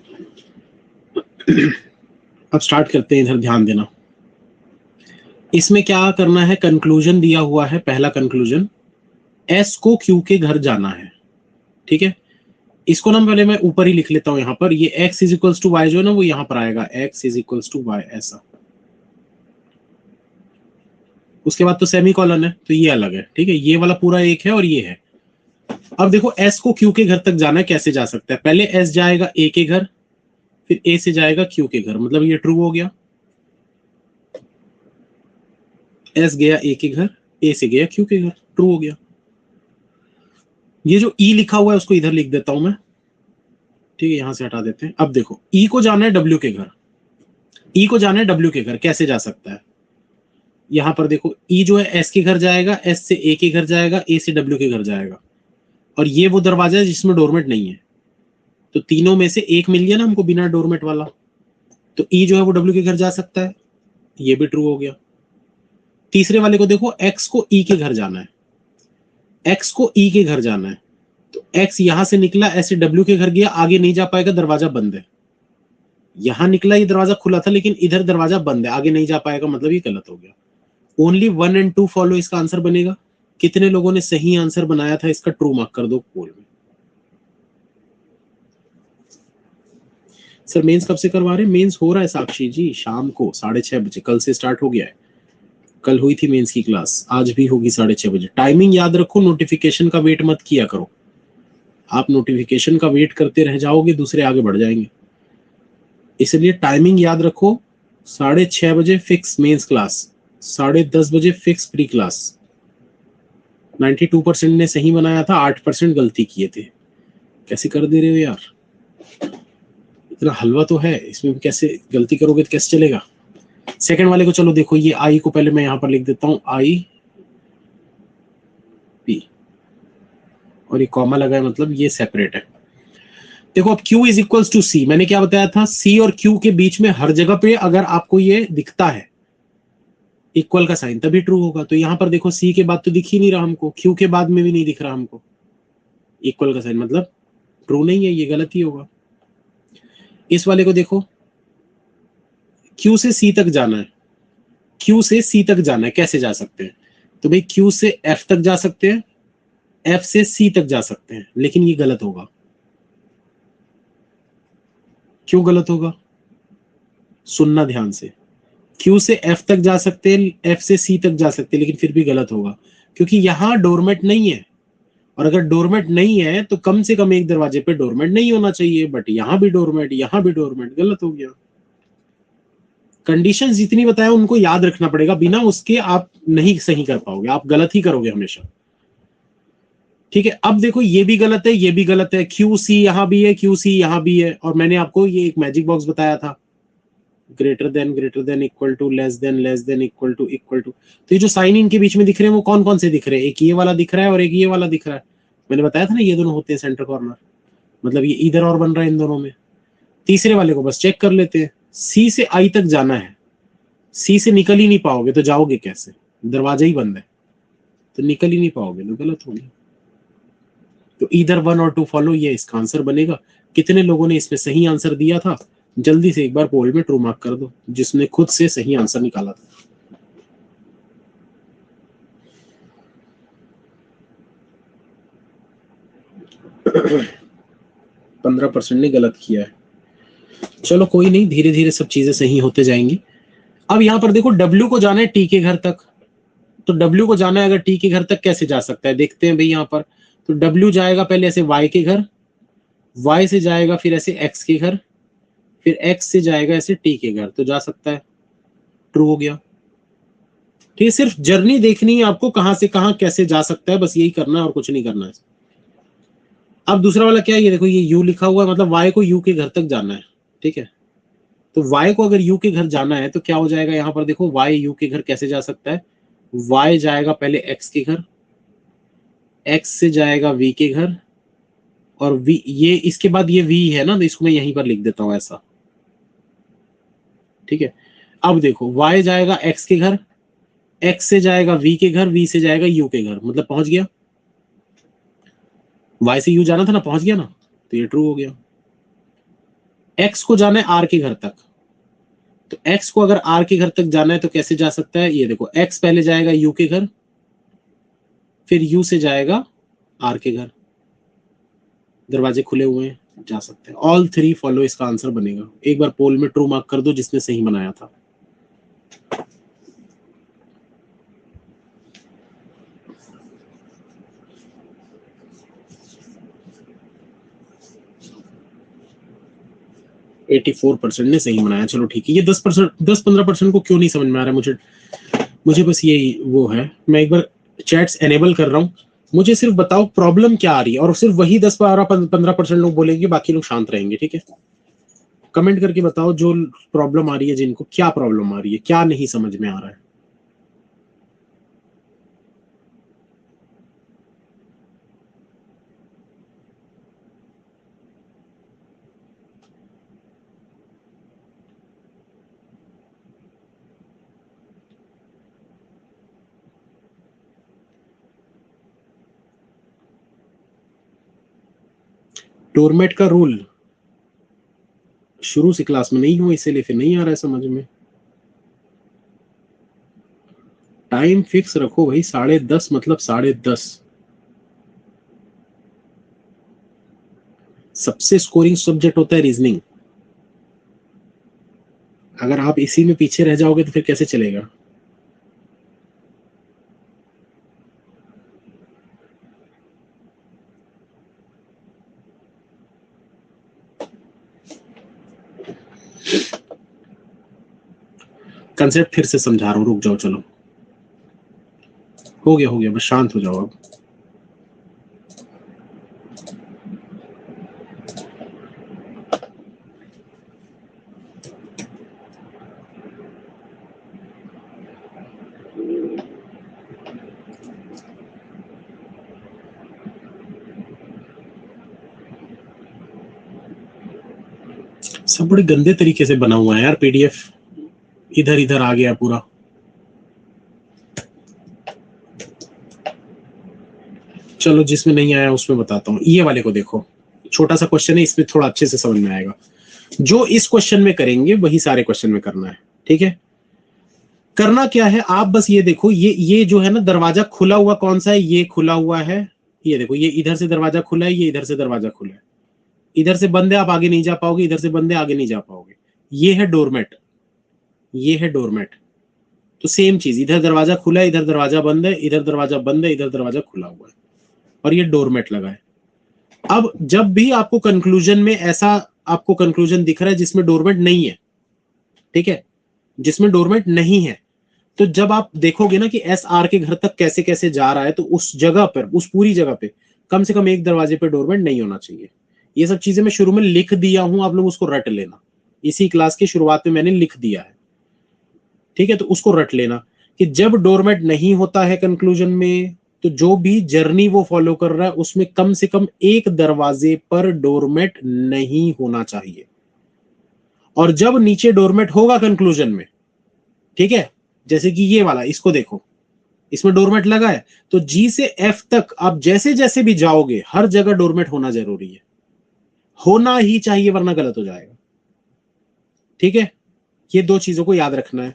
अब स्टार्ट करते हैं, इधर ध्यान देना। इसमें क्या करना है, कंक्लूजन दिया हुआ है। पहला कंक्लूजन, एस को क्यू के घर जाना है, ठीक है। इसको ना पहले मैं ऊपर ही लिख लेता हूं, यहां पर ये x is equals to Y जो है ना वो यहां पर आएगा, x is equals to Y, ऐसा। उसके बाद तो सेमीकोलन है, तो ये अलग है, ठीक है। ये वाला पूरा एक है और ये है। अब देखो s को q के घर तक जाना है, कैसे जा सकता है? पहले s जाएगा a के घर, फिर a से जाएगा q के घर, मतलब ये ट्रू हो गया। s गया a के घर, a से गया q के घर, ट्रू हो गया। ये जो e लिखा हुआ है उसको इधर लिख देता हूं मैं, ठीक है, यहां से हटा देते हैं। अब देखो e को जाना है w के घर, e को जाना है w के घर, कैसे जा सकता है? यहां पर देखो e जो है s के घर जाएगा, s से a के घर जाएगा, a से w के घर जाएगा, और ये वो दरवाजा है जिसमें डोरमेट नहीं है, तो तीनों में से एक मिल गया ना हमको बिना डोरमेट वाला, तो e जो है वो w के घर जा सकता है, ये भी ट्रू हो गया। तीसरे वाले को देखो, x को e के घर जाना है, x को e के घर जाना है, तो x यहां से निकला, ऐसे w के घर गया, आगे नहीं जा पाएगा, दरवाजा बंद है। यहां निकला, ये दरवाजा खुला था, लेकिन इधर दरवाजा बंद है, आगे नहीं जा पाएगा, मतलब ये गलत हो गया। ओनली 1 और 2 फॉलो, इसका आंसर बनेगा। कितने लोगों ने सही आंसर बनाया था इसका? ट्रू मार्क कर दो पोल में। सर मेंस कब से करवा रहे हैं? मेंस हो रहा है साक्षी जी शाम को 6:30 बजे, कल से स्टार्ट हो गया है। कल हुई थी मेंस की क्लास, आज भी होगी 6:30 बजे। टाइमिंग याद रखो, नोटिफिकेशन का वेट मत किया करो। आप नोटिफिकेशन का वेट करते रह जाओगे, दूसरे आगे बढ़ जाएंगे। इसलिए टाइमिंग याद रखो, 6:30 बजे फिक्स मेंस क्लास, 10:30 बजे फिक्स प्री क्लास। 92% ने सही बनाया था, 8% गलती किए थे। कैसे कर दे रहे हो यार, इतना हलवा तो है इसमें, कैसे गलती करोगे तो कैसे चलेगा? सेकंड वाले को चलो देखो, ये आई को पहले मैं यहां पर लिख देता हूं, आई पी, और ये कॉमा लगा है, मतलब ये सेपरेट है। देखो अब Q is equals to C, मैंने क्या बताया था? C और Q के बीच में हर जगह पे अगर आपको ये दिखता है इक्वल का साइन, तभी ट्रू होगा। तो यहां पर देखो C के बाद तो दिख ही नहीं रहा हमको, Q के बाद में भी नहीं दिख रहा हमको इक्वल का साइन, मतलब ट्रू नहीं है, ये गलत ही होगा। इस वाले को देखो, Q से C तक जाना है, Q से C तक जाना है, कैसे जा सकते हैं? तो भाई Q से F तक जा सकते हैं, F से C तक जा सकते हैं, लेकिन ये गलत होगा। क्यों गलत होगा? सुनना ध्यान से। Q से F तक जा सकते हैं, F से C तक जा सकते हैं, लेकिन फिर भी गलत होगा, क्योंकि यहां डोरमेट नहीं है। और अगर डोरमेट नहीं है तो कम से कम एक दरवाजे पे डोरमेट नहीं होना चाहिए, बट यहां भी डोरमेट, यहां भी डोरमेट, गलत हो गया। कंडीशंस जितनी बताया उनको याद रखना पड़ेगा, बिना उसके आप नहीं सही कर पाओगे, आप गलत ही करोगे हमेशा, ठीक है। अब देखो ये भी गलत है, ये भी गलत है, QC यहां भी है, QC यहां भी है, और मैंने आपको ये एक मैजिक बॉक्स बताया था, greater than, equal to, less than, equal to. तो ये जो साइन इनके बीच में दिख रहे हैं वो कौन कौन से दिख रहे हैं? एक ये वाला दिख रहा है और एक ये वाला दिख रहा है। मैंने बताया था ना, ये दोनों होते हैं सेंटर कॉर्नर, मतलब ये इधर और बन रहा है इन दोनों में। तीसरे वाले को बस चेक कर लेते हैं, C से I तक जाना है, C से निकल ही नहीं पाओगे तो जाओगे कैसे? दरवाजा ही बंद है, तो निकल ही नहीं पाओगे, तो गलत होगी। तो इधर 1 और 2 फॉलो, ये इसका आंसर बनेगा। कितने लोगों ने इसमें सही आंसर दिया था? जल्दी से एक बार पोल में ट्रू मार्क कर दो, जिसने खुद से सही आंसर निकाला था। पंद्रह % ने गलत किया है। चलो कोई नहीं, धीरे धीरे सब चीजें सही होते जाएंगी। अब यहां पर देखो, W को जाना है T के घर तक, तो W को जाना है अगर T के घर तक, कैसे जा सकता है? देखते हैं भाई यहां पर। तो W जाएगा पहले ऐसे Y के घर, Y से जाएगा फिर ऐसे X के घर, फिर X से जाएगा ऐसे T के घर, तो जा सकता है, ट्रू हो गया। ठीक है, सिर्फ जर्नी देखनी है आपको, कहां से कहां कैसे जा सकता है, बस यही करना है और कुछ नहीं करना है। अब दूसरा वाला क्या है, ये देखो, ये U लिखा हुआ है, मतलब Y को U के घर तक जाना है, ठीक है। तो Y को अगर U के घर जाना है तो क्या हो जाएगा? यहां पर देखो, Y U के घर कैसे जा सकता है? Y जाएगा पहले X के घर, X से जाएगा V के घर, और V, ये इसके बाद ये V है ना, तो इसको मैं यहीं पर लिख देता हूं ऐसा, ठीक है। अब देखो, Y जाएगा X के घर, X से जाएगा V के घर, V से जाएगा U के घर, मतलब पहुंच गया। Y से U जाना था ना, पहुंच गया ना। तो ये ट्रू हो गया। एक्स को जाना है आर के घर तक, तो एक्स को अगर आर के घर तक जाना है तो कैसे जा सकता है, ये देखो एक्स पहले जाएगा यू के घर, फिर यू से जाएगा आर के घर, दरवाजे खुले हुए हैं, जा सकते हैं। ऑल थ्री फॉलो इसका आंसर बनेगा। एक बार पोल में ट्रू मार्क कर दो जिसने सही बनाया था। %84 ने सही बनाया। चलो ठीक है, ये 10% 10-15% को क्यों नहीं समझ में आ रहा है मुझे बस ये वो है। मैं एक बार चैट्स एनेबल कर रहा हूँ, मुझे सिर्फ बताओ प्रॉब्लम क्या आ रही है, और सिर्फ वही 10-15% लोग बोलेंगे, बाकी लोग शांत रहेंगे, ठीक है। कमेंट करके बताओ जो प्रॉब्लम आ रही है, जिनको क्या प्रॉब्लम आ रही है, क्या नहीं समझ में आ रहा है। डोरमेट का रूल शुरू से क्लास में नहीं हुआ, इसीलिए फिर नहीं आ रहा है समझ में। टाइम फिक्स रखो भाई, 10:30 मतलब 10:30। सबसे स्कोरिंग सब्जेक्ट होता है रीजनिंग। अगर आप इसी में पीछे रह जाओगे तो फिर कैसे चलेगा। कंसेप्ट फिर से समझा रहा हूं, रुक जाओ। चलो हो गया बस शांत हो जाओ अब। सब बड़े गंदे तरीके से बना हुआ है यार पीडीएफ, इधर इधर आ गया पूरा। चलो जिसमें नहीं आया उसमें बताता हूँ। ये वाले को देखो, छोटा सा क्वेश्चन है, इसमें थोड़ा अच्छे से समझ में आएगा। जो इस क्वेश्चन में करेंगे वही सारे क्वेश्चन में करना है, ठीक है। करना क्या है, आप बस ये देखो, ये जो है ना दरवाजा खुला हुआ कौन सा है, ये खुला हुआ है। ये देखो, ये इधर से दरवाजा खुला है, ये इधर से दरवाजा खुला है। इधर से बंद है, आप आगे नहीं जा पाओगे, इधर से बंद है, आगे नहीं जा पाओगे। ये है डोरमेट, ये है डोरमेट। तो सेम चीज, इधर दरवाजा खुला है, इधर दरवाजा बंद है, इधर दरवाजा बंद है, इधर दरवाजा खुला हुआ है, और ये डोरमेट लगा है। अब जब भी आपको कंक्लूजन में ऐसा आपको कंक्लूजन दिख रहा है जिसमें डोरमेट नहीं है, ठीक है, जिसमें डोरमेट नहीं है, तो जब आप देखोगे ना कि एस आर के घर तक कैसे कैसे जा रहा है, तो उस जगह पर, उस पूरी जगह पे कम से कम एक दरवाजे पे डोरमेट नहीं होना चाहिए। ये सब चीजें मैं शुरू में लिख दिया हूं, आप लोग उसको रट लेना। इसी क्लास की शुरुआत में मैंने लिख दिया है, ठीक है। तो उसको रट लेना कि जब डोरमेट नहीं होता है कंक्लूजन में, तो जो भी जर्नी वो फॉलो कर रहा है उसमें कम से कम एक दरवाजे पर डोरमेट नहीं होना चाहिए। और जब नीचे डोरमेट होगा कंक्लूजन में, ठीक है, जैसे कि ये वाला, इसको देखो, इसमें डोरमेट लगा है, तो जी से एफ तक आप जैसे जैसे भी जाओगे हर जगह डोरमेट होना जरूरी है, होना ही चाहिए, वरना गलत हो जाएगा, ठीक है। ये दो चीजों को याद रखना है।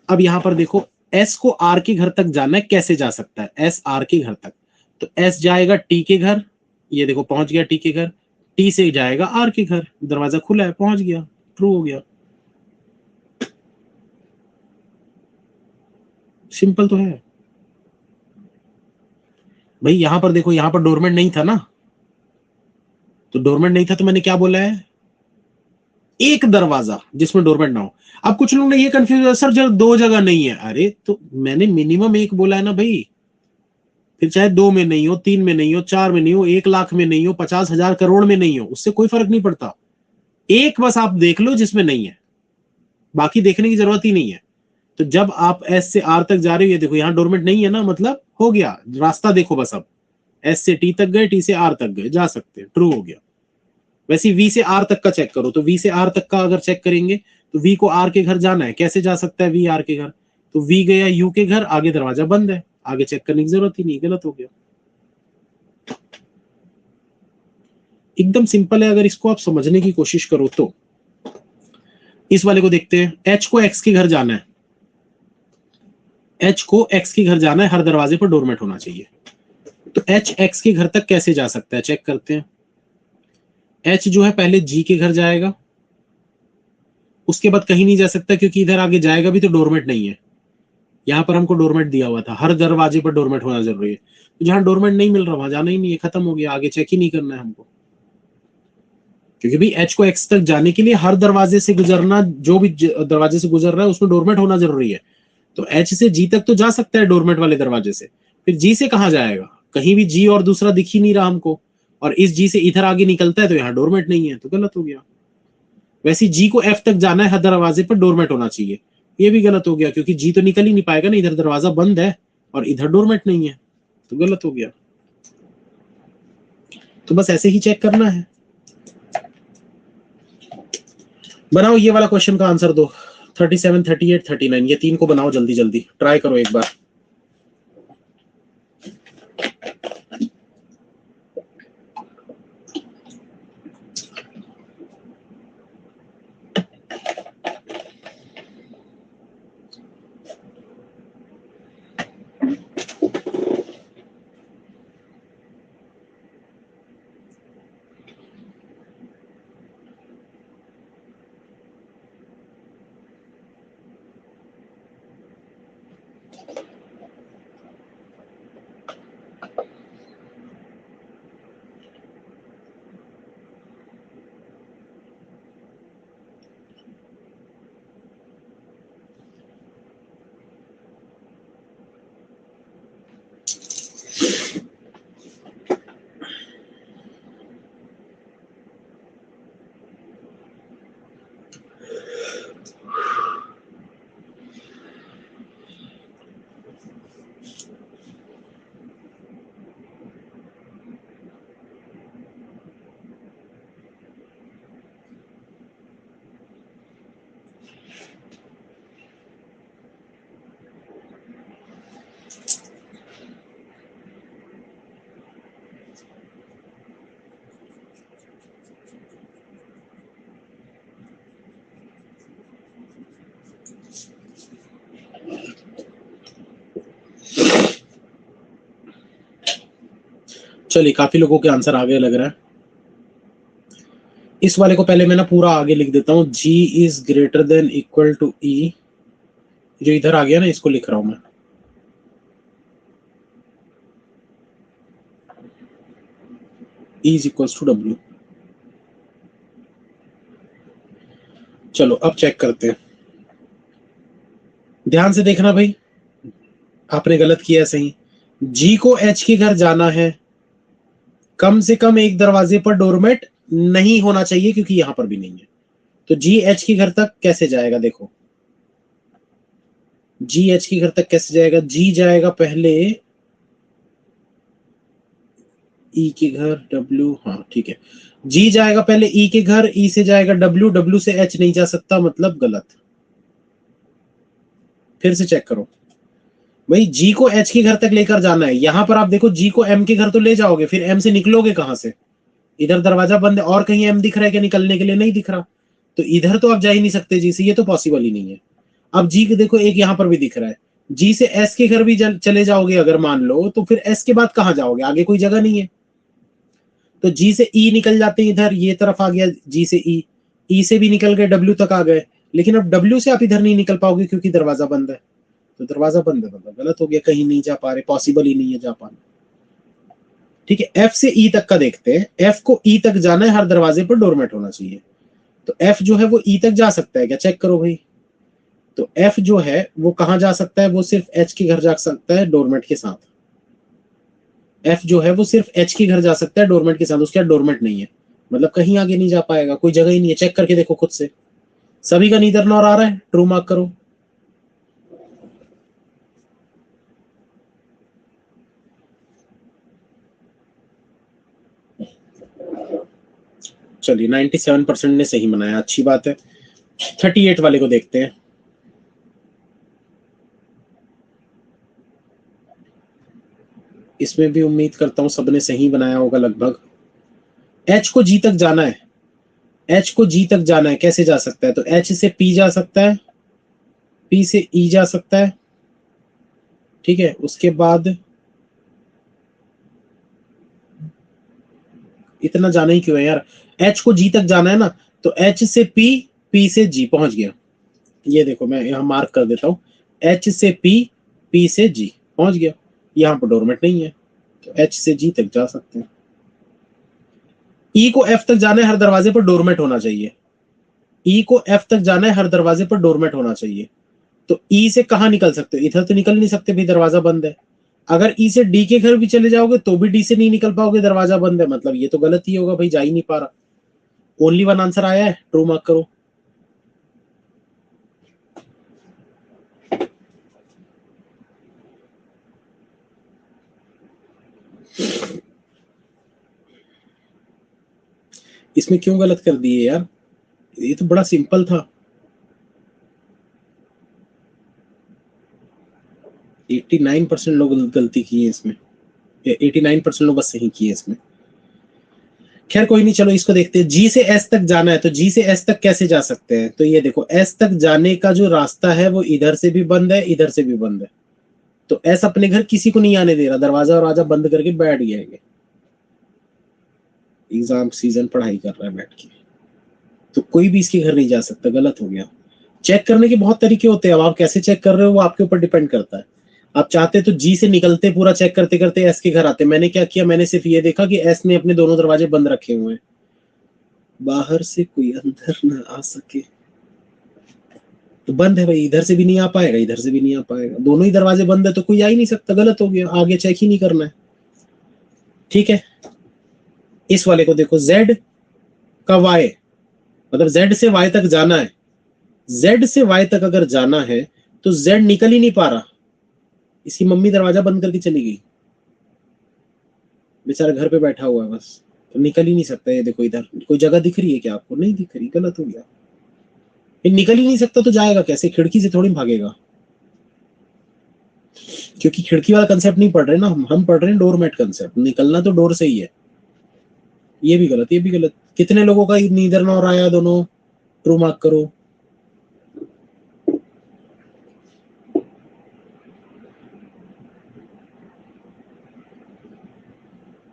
अब यहां पर देखो, एस को आर के घर तक जाना है, कैसे जा सकता है एस आर के घर तक, तो एस जाएगा टी के घर, ये देखो पहुंच गया टी के घर, टी से जाएगा आर के घर, दरवाजा खुला है, पहुंच गया, ट्रू हो गया। सिंपल तो है भाई। यहां पर देखो, यहां पर डोरमेट नहीं था ना, तो डोरमेट नहीं था तो मैंने क्या बोला है, एक दरवाजा जिसमें डोरमेट ना हो। अब कुछ लोग ने ये कंफ्यूज, सर जब दो जगह नहीं है, अरे तो मैंने मिनिमम एक बोला है ना भाई, फिर चाहे 2 में नहीं हो, 3 में नहीं हो, 4 में नहीं हो, 1,00,000 में नहीं हो, 50,000 करोड़ में नहीं हो, उससे कोई फर्क नहीं पड़ता। एक बस आप देख लो जिसमें नहीं है, बाकी देखने की जरूरत ही नहीं है। तो जब आप एस से आर तक जा रहे हो, ये देखो यहाँ डोरमेट नहीं है ना, मतलब हो गया, रास्ता देखो बस। अब एस से टी तक गए, टी से आर तक गए, जा सकते हैं, ट्रू हो गया। वैसे वी से आर तक का चेक करो, तो वी से आर तक का अगर चेक करेंगे तो वी को आर के घर जाना है, कैसे जा सकता है वी आर के घर, तो वी गया यू के घर, आगे दरवाजा बंद है, आगे चेक करने की जरूरत ही नहीं, गलत हो गया। एकदम सिंपल है, अगर इसको आप समझने की कोशिश करो तो। इस वाले को देखते हैं, एच को एक्स के घर जाना है, एच को एक्स के घर जाना है, हर दरवाजे पर डोरमेट होना चाहिए। तो एच एक्स के घर तक कैसे जा सकता है, चेक करते हैं। एच जो है पहले जी के घर जाएगा, उसके बाद कहीं नहीं जा सकता क्योंकि इधर आगे जाएगा भी तो डोरमेट नहीं है। यहां पर हमको डोरमेट दिया हुआ था, हर दरवाजे पर डोरमेट होना जरूरी है, तो जहां डोरमेट नहीं मिल रहा वहां जाना ही नहीं है, खत्म हो गया, आगे चेक ही नहीं करना है हमको। क्योंकि भाई एच को एक्स तक जाने के लिए हर दरवाजे से गुजरना, जो भी दरवाजे से गुजर रहा है उसमें डोरमेट होना जरूरी है। तो एच से जी तक तो जा सकता है डोरमेट वाले दरवाजे से, फिर जी से कहां जाएगा, कहीं भी जी और दूसरा दिख ही नहीं रहा हमको, और इस जी से इधर आगे निकलता है तो यहाँ डोरमेट नहीं है, तो गलत हो गया। वैसे जी को एफ तक जाना है, हर दरवाजे पर डोरमेट होना चाहिए, ये भी गलत हो गया क्योंकि जी तो निकल ही नहीं पाएगा ना, इधर दरवाजा बंद है और इधर डोरमेट नहीं है, तो गलत हो गया। तो बस ऐसे ही चेक करना है। बनाओ ये वाला क्वेश्चन का आंसर दो, 37, 38, 39, ये तीन को बनाओ, जल्दी जल्दी ट्राई करो एक बार। चलिए काफी लोगों के आंसर आगे लग रहा है। इस वाले को पहले मैं ना पूरा आगे लिख देता हूं, G is greater than equal to E, जो इधर आ गया ना इसको लिख रहा हूं मैं, E is equal to W। चलो अब चेक करते हैं, ध्यान से देखना भाई, आपने गलत किया सही। जी को एच के घर जाना है, कम से कम एक दरवाजे पर डोरमेट नहीं होना चाहिए क्योंकि यहां पर भी नहीं है, तो जी एच के घर तक कैसे जाएगा, देखो जी एच के घर तक कैसे जाएगा, जी जाएगा पहले ई के घर, डब्ल्यू, हाँ ठीक है, जी जाएगा पहले ई के घर, ई से जाएगा डब्ल्यू, डब्ल्यू से एच नहीं जा सकता, मतलब गलत। फिर से चेक करो भाई, जी को एच के घर तक लेकर जाना है, यहां पर आप देखो जी को एम के घर तो ले जाओगे, फिर एम से निकलोगे कहां से, इधर दरवाजा बंद है और कहीं एम दिख रहा है कि निकलने के लिए, नहीं दिख रहा, तो इधर तो आप जा ही नहीं सकते जी से, ये तो पॉसिबल ही नहीं है। अब जी के देखो एक यहां पर भी दिख रहा है, जी से एस के घर भी चले जाओगे अगर मान लो, तो फिर एस के बाद कहां जाओगे, आगे कोई जगह नहीं है, तो जी से ई निकल जाते हैं, इधर ये तरफ आ गया जी से ई, ई से भी निकल गए डब्ल्यू तक आ गए, लेकिन अब डब्ल्यू से आप इधर नहीं निकल पाओगे क्योंकि दरवाजा बंद है, तो दरवाजा बंद है मतलब गलत हो गया, कहीं नहीं जा पा रहे, पॉसिबल ही नहीं है जा पाना। ठीक है, एफ से ई तक का देखते हैं, एफ को ई तक जाना है, हर दरवाजे पर डोरमेट होना चाहिए, तो एफ जो है वो ई तक जा सकता है क्या, चेक करो भाई। तो एफ जो है वो कहां जा सकता है, वो सिर्फ एच के घर जा सकता है डोरमेट के साथ, एफ जो है वो सिर्फ एच के घर जा सकता है डोरमेट के साथ, उसके बाद डोरमेट नहीं है, मतलब कहीं आगे नहीं जा पाएगा, कोई जगह ही नहीं है, चेक करके देखो खुद से, सभी का नीदर नॉर आ रहा है, ट्रू मार्क करो। चलिए 97% ने सही मनाया, अच्छी बात है। 38 वाले को देखते हैं, इसमें भी उम्मीद करता हूं सबने सही बनाया होगा लगभग। एच को जी तक जाना है, एच को जी तक जाना है, कैसे जा सकता है? तो एच से पी जा सकता है, पी से ई जा सकता है, ठीक है। उसके बाद इतना जाना ही क्यों है यार, एच को जी तक जाना है ना, तो एच से पी, पी से जी पहुंच गया। ये देखो मैं यहां मार्क कर देता हूं, एच से पी, पी से जी पहुंच गया। यहां पर डोरमेट नहीं है, तो एच से जी तक जा सकते हैं। ई को एफ तक जाना है, हर दरवाजे पर डोरमेट होना चाहिए। ई को एफ तक जाना है, हर दरवाजे पर डोरमेट होना चाहिए। तो ई से कहां निकल सकते हो? इधर तो निकल नहीं सकते भाई, दरवाजा बंद है। अगर ई से डी के घर भी चले जाओगे तो भी डी से नहीं निकल पाओगे, दरवाजा बंद है। मतलब ये तो गलत ही होगा भाई, जा ही नहीं पा रहा। ओनली वन आंसर आया है, ट्रू मार्क करो। इसमें क्यों गलत कर दिए यार, ये तो बड़ा सिंपल था। 89% लोग गलती किए इसमें, 89% लोग बस सही किए इसमें। खैर कोई नहीं, चलो इसको देखते हैं। जी से एस तक जाना है, तो जी से एस तक कैसे जा सकते हैं? तो ये देखो, एस तक जाने का जो रास्ता है वो इधर से भी बंद है, इधर से भी बंद है। तो एस अपने घर किसी को नहीं आने दे रहा, दरवाजा और राजा बंद करके बैठ गया है। एग्जाम सीजन पढ़ाई कर रहा है बैठ के, तो कोई भी इसके घर नहीं जा सकता, गलत हो गया। चेक करने के बहुत तरीके होते हैं, अब आप कैसे चेक कर रहे हो वो आपके ऊपर डिपेंड करता है। आप चाहते तो जी से निकलते, पूरा चेक करते करते एस के घर आते। मैंने क्या किया, मैंने सिर्फ ये देखा कि एस ने अपने दोनों दरवाजे बंद रखे हुए हैं, बाहर से कोई अंदर ना आ सके। तो बंद है भाई, इधर से भी नहीं आ पाएगा, इधर से भी नहीं आ पाएगा, दोनों ही दरवाजे बंद है, तो कोई आ ही नहीं सकता, गलत हो गया, आगे चेक ही नहीं करना है। ठीक है, इस वाले को देखो, Z का Y, मतलब Z से Y तक जाना है, Z से Y तक अगर जाना है तो Z निकल ही नहीं पा रहा। इसकी मम्मी दरवाजा बंद करके चली गई, बेचारा घर पे बैठा हुआ है बस, तो निकल ही नहीं सकता। ये देखो, इधर कोई जगह दिख रही है क्या आपको? नहीं दिख रही, गलत हो गया। ये निकल ही नहीं सकता तो जाएगा कैसे? खिड़की से थोड़ी भागेगा, क्योंकि खिड़की वाला कंसेप्ट नहीं पढ़ रहे ना हम पढ़ रहे हैं डोरमेट कंसेप्ट। निकलना तो डोर से ही है। ये भी गलत, ये भी गलत। कितने लोगों का नीदर नॉर आया दोनों? ट्रू मार्क करो।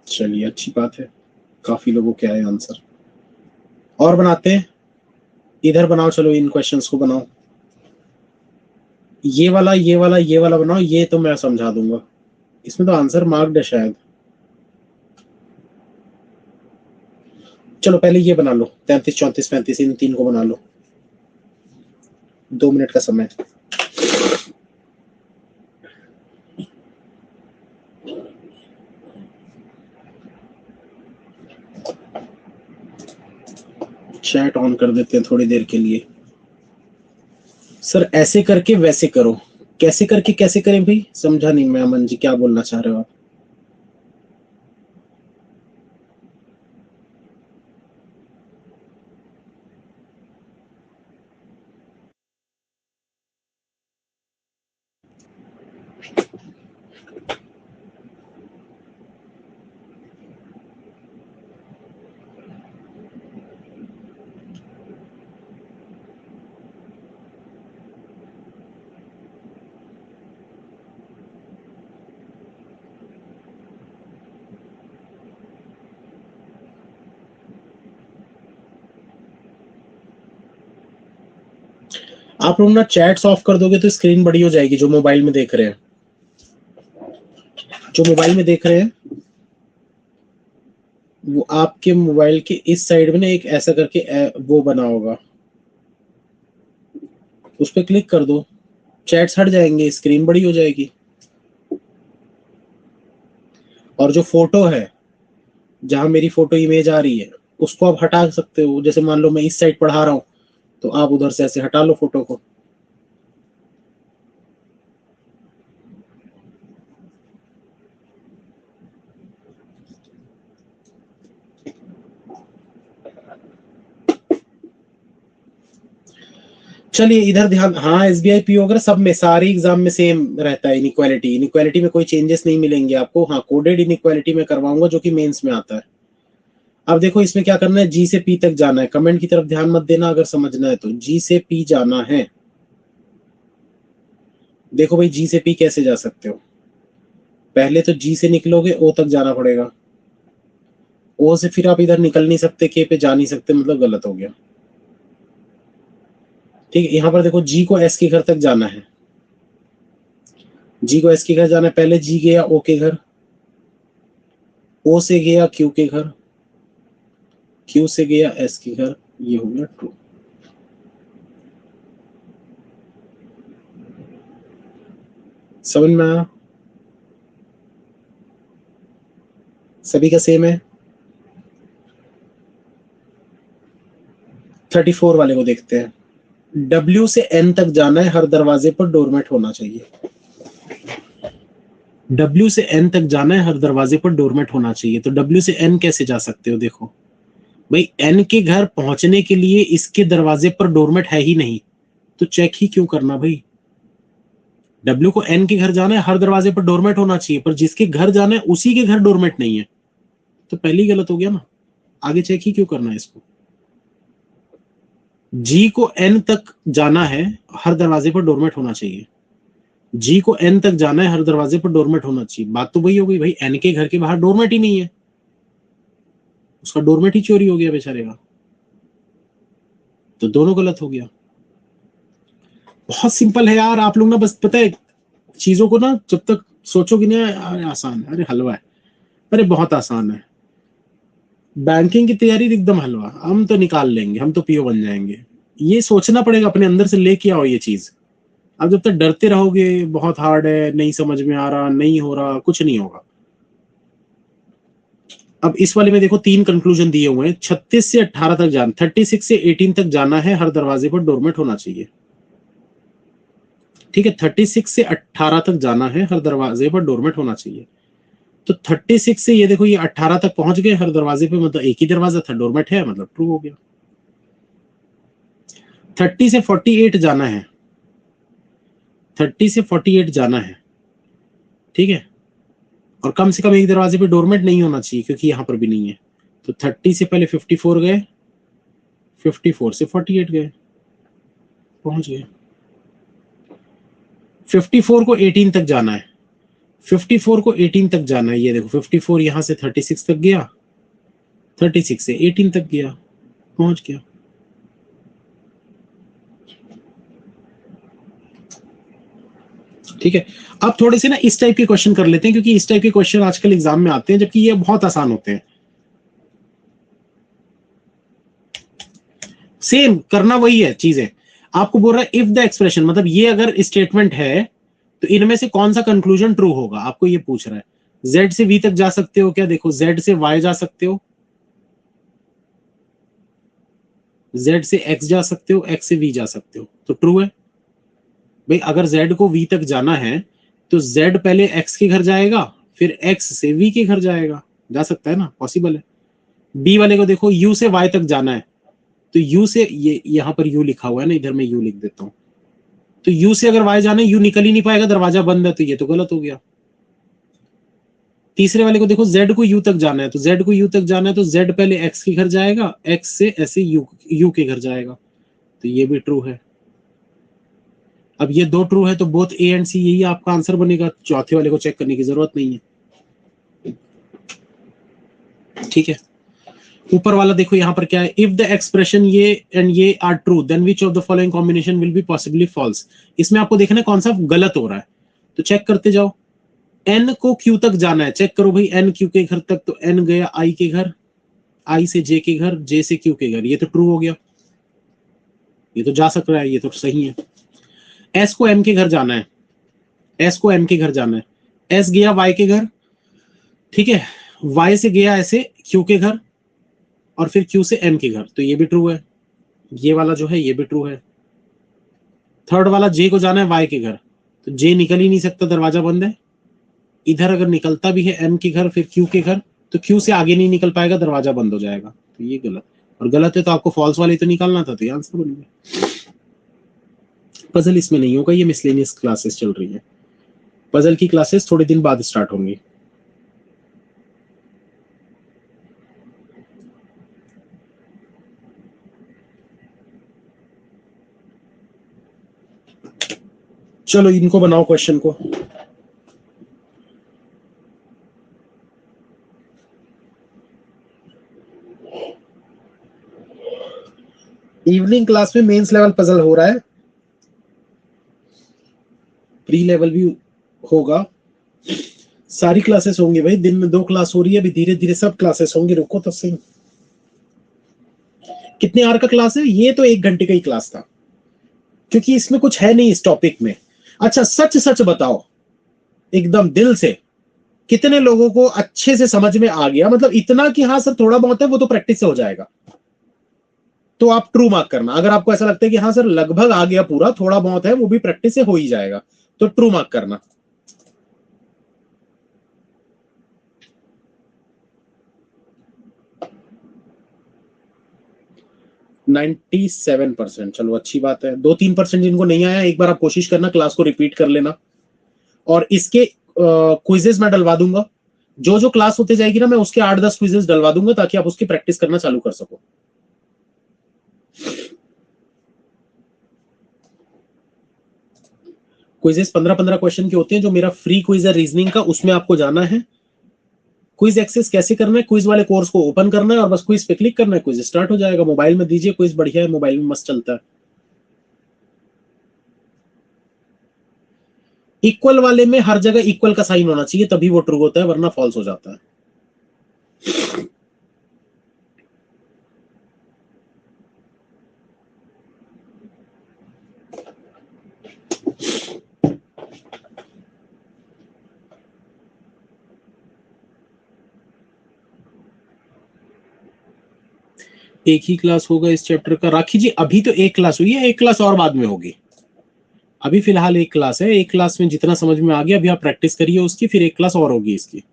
चलिए अच्छी बात है, काफी लोगों के आए आंसर। और बनाते हैं, इधर बनाओ, चलो इन क्वेश्चंस को बनाओ। ये वाला, ये वाला, ये वाला बनाओ, ये तो मैं समझा दूंगा। इसमें तो आंसर मार्क्ड है शायद। चलो पहले ये बना लो, 33, 34, 35, इन तीन को बना लो। 2 मिनट का समय। चैट ऑन कर देते हैं थोड़ी देर के लिए। सर ऐसे करके वैसे करो, कैसे करके कैसे करें भाई? समझा नहीं मैं, अमन जी क्या बोलना चाह रहे हो आप? आप लोग ना चैट्स ऑफ कर दोगे तो स्क्रीन बड़ी हो जाएगी, जो मोबाइल में देख रहे हैं, जो मोबाइल में देख रहे हैं वो आपके मोबाइल के इस साइड में ना एक ऐसा करके वो बना होगा, उस पर क्लिक कर दो, चैट्स हट जाएंगे, स्क्रीन बड़ी हो जाएगी। और जो फोटो है, जहां मेरी फोटो इमेज आ रही है, उसको आप हटा सकते हो। जैसे मान लो मैं इस साइड पढ़ा रहा हूं, तो आप उधर से ऐसे हटा लो फोटो को। चलिए इधर ध्यान, हाँ एसबीआई पी वगैरह सब में, सारे एग्जाम में सेम रहता है। इनइक्वालिटी, इनइक्वालिटी में कोई चेंजेस नहीं मिलेंगे आपको। हाँ कोडेड इनइक्वालिटी में करवाऊंगा जो कि मेंस में आता है। अब देखो इसमें क्या करना है, जी से पी तक जाना है। कमेंट की तरफ ध्यान मत देना अगर समझना है तो। जी से पी जाना है। देखो भाई जी से पी कैसे जा सकते हो, पहले तो जी से निकलोगे ओ तक जाना पड़ेगा, ओ से फिर आप इधर निकल नहीं सकते, के पे जा नहीं सकते, मतलब गलत हो गया। ठीक है, यहां पर देखो जी को एस के घर तक जाना है, जी को एस के घर जाना है, पहले जी गया ओ के घर, ओ से गया क्यू के घर, क्यू से गया एस के घर, ये हो गया ट्रू। समझ में आया? सभी का सेम है। 34 वाले को देखते हैं। W से N तक जाना है, हर दरवाजे पर डोरमेट होना चाहिए। W से N तक जाना है, हर दरवाजे पर डोरमेट होना चाहिए। तो W से N कैसे जा सकते हो? देखो भाई N के घर पहुंचने के लिए इसके दरवाजे पर डोरमेट है ही नहीं, तो चेक ही क्यों करना भाई। W को N के घर जाना है, हर दरवाजे पर डोरमेट होना चाहिए, पर जिसके घर जाना है उसी के घर डोरमेट नहीं है, तो पहले ही गलत हो गया ना, आगे चेक ही क्यों करना है इसको। G को N तक जाना है, हर दरवाजे पर डोरमेट होना चाहिए। जी को एन तक जाना है, हर दरवाजे पर डोरमेट होना चाहिए। बात तो वही हो गई भाई, एन के घर के बाहर डोरमेट ही नहीं है, उसका डोरमेट ही चोरी हो गया बेचारे का, तो दोनों गलत हो गया। बहुत सिंपल है यार, आप लोग ना बस पता है चीजों को ना जब तक सोचोगे ना, अरे आसान है, अरे हलवा है, अरे बहुत आसान है। बैंकिंग की तैयारी एकदम हलवा, हम तो निकाल लेंगे, हम तो पीओ बन जाएंगे। ये सोचना पड़ेगा, अपने अंदर से लेके आओ ये चीज। अब जब तक डरते रहोगे बहुत हार्ड है, नहीं समझ में आ रहा, नहीं हो रहा, कुछ नहीं होगा। अब इस वाले में देखो 3 कंक्लूजन दिए हुए हैं। 36 से 18 तक जाना, 36 से 18 तक जाना है, हर दरवाजे पर डोरमेट होना चाहिए। ठीक है, 36 से 18 तक जाना है, हर दरवाजे पर डोरमेट होना चाहिए। तो 36 से ये देखो ये 18 तक पहुंच गए हर दरवाजे पे, मतलब एक ही दरवाजा था, डोरमेट है, मतलब ट्रू हो गया। 30 से 48 जाना है, 30 से 48 जाना है, ठीक है, और कम से कम एक दरवाजे पे डोरमेट नहीं होना चाहिए, क्योंकि यहां पर भी नहीं है। तो 30 से पहले 54 गए, 54 से 48 गए, पहुंच गए। 54 को 18 तक जाना है, 54 को 18 तक जाना है, ये देखो 54 यहां से 36 तक गया, 36 से 18 तक गया, पहुंच गया। ठीक है, अब थोड़े से ना इस टाइप के क्वेश्चन कर लेते हैं, क्योंकि इस टाइप के क्वेश्चन आजकल एग्जाम में आते हैं, जबकि ये बहुत आसान होते हैं। सेम करना वही है चीजें। आपको बोल रहा है इफ द एक्सप्रेशन, मतलब ये अगर स्टेटमेंट है तो इनमें से कौन सा कंक्लूजन ट्रू होगा, आपको ये पूछ रहा है। जेड से वी तक जा सकते हो क्या? देखो जेड से वाई जा सकते हो, जेड से एक्स जा सकते हो, एक्स से वी जा सकते हो, तो ट्रू है भाई। अगर जेड को वी तक जाना है तो जेड पहले एक्स के घर जाएगा, फिर एक्स से वी के घर जाएगा, जा सकता है ना, पॉसिबल है। बी वाले को देखो यू से वाई तक जाना है, तो यू से, ये यहां पर यू लिखा हुआ है ना, इधर मैं यू लिख देता हूं, तो यू से अगर वाई जाना है, यू निकल ही नहीं पाएगा, दरवाजा बंद है, तो ये तो गलत हो गया। तीसरे वाले को देखो जेड को यू तक जाना है, तो जेड को यू तक जाना है तो जेड पहले एक्स के घर जाएगा, एक्स से ऐसे यू के घर जाएगा, तो ये भी ट्रू है। अब ये दो ट्रू है तो बोथ ए एंड सी, यही आपका आंसर बनेगा, चौथे वाले को चेक करने की जरूरत नहीं है। ठीक है, ऊपर वाला देखो यहां पर क्या है, इफ द एक्सप्रेशन ये एंड ये are true then which of the following combination will be possibly false. इसमें आपको देखना है कौन सा गलत हो रहा है, तो चेक करते जाओ। एन को क्यू तक जाना है, चेक करो भाई, एन क्यू के घर तक, तो एन गया आई के घर, आई से जे के घर, जे से क्यू के घर, ये तो ट्रू हो गया, ये तो जा सक रहा है, ये तो सही है। एस को एम के घर जाना है, एस को एम के घर जाना है, एस गया वाई के घर, ठीक है, वाई से गया ऐसे क्यू के घर, और फिर क्यू से एम के घर, तो ये भी ट्रू है। ये वाला जो है ये भी ट्रू है। थर्ड वाला जे को जाना है वाई के घर, तो जे निकल ही नहीं सकता, दरवाजा बंद है। इधर अगर निकलता भी है एम के घर फिर क्यू के घर, तो क्यू से आगे नहीं निकल पाएगा, दरवाजा बंद हो जाएगा, तो ये गलत। और गलत है तो आपको फॉल्स वाली तो निकालना था, तो ये आंसर बन गया। पजल इसमें नहीं होगा, ये मिसलेनियस क्लासेस चल रही है, पजल की क्लासेस थोड़े दिन बाद स्टार्ट होंगी। चलो इनको बनाओ क्वेश्चन को। इवनिंग क्लास में मेंस लेवल पजल हो रहा है, प्री लेवल भी होगा, सारी क्लासेस होंगी भाई। दिन में 2 क्लास हो रही है, अभी धीरे धीरे सब क्लासेस होंगी। रुको तो सही। कितने आवर का क्लास है ये? तो 1 घंटे का ही क्लास था, क्योंकि इसमें कुछ है नहीं इस टॉपिक में। अच्छा सच सच बताओ एकदम दिल से, कितने लोगों को अच्छे से समझ में आ गया? मतलब इतना कि हाँ सर थोड़ा बहुत है, वो तो प्रैक्टिस से हो जाएगा। तो आप ट्रू मार्क करना। अगर आपको ऐसा लगता है कि हाँ सर लगभग आ गया पूरा, थोड़ा बहुत है, वो भी प्रैक्टिस से हो ही जाएगा, तो ट्रू मार्क करना। 97%। चलो अच्छी बात है। 2-3% जिनको नहीं आया, एक बार आप कोशिश करना, क्लास को रिपीट कर लेना, और इसके क्विजेस मैं डलवा दूंगा। जो जो क्लास होते जाएगी ना, मैं उसके 8-10 क्विजेस डलवा दूंगा, ताकि आप उसकी प्रैक्टिस करना चालू कर सको। क्विजेस 15-15 क्वेश्चन के होते हैं। जो मेरा फ्री क्विज है रीजनिंग का, उसमें आपको जाना है। क्विज एक्सेस कैसे करना है? क्विज वाले कोर्स को ओपन करना है और बस क्विज पे क्लिक करना है, क्विज स्टार्ट हो जाएगा। मोबाइल में दीजिए, क्विज बढ़िया है, मोबाइल में मस्त चलता है। इक्वल वाले में हर जगह इक्वल का साइन होना चाहिए, तभी वो ट्रू होता है, वरना फॉल्स हो जाता है। एक ही क्लास होगा इस चैप्टर का? राखी जी अभी तो एक क्लास हुई है, एक क्लास और बाद में होगी। अभी फिलहाल एक क्लास है, एक क्लास में जितना समझ में आ गया, अभी आप प्रैक्टिस करिए उसकी, फिर एक क्लास और होगी इसकी।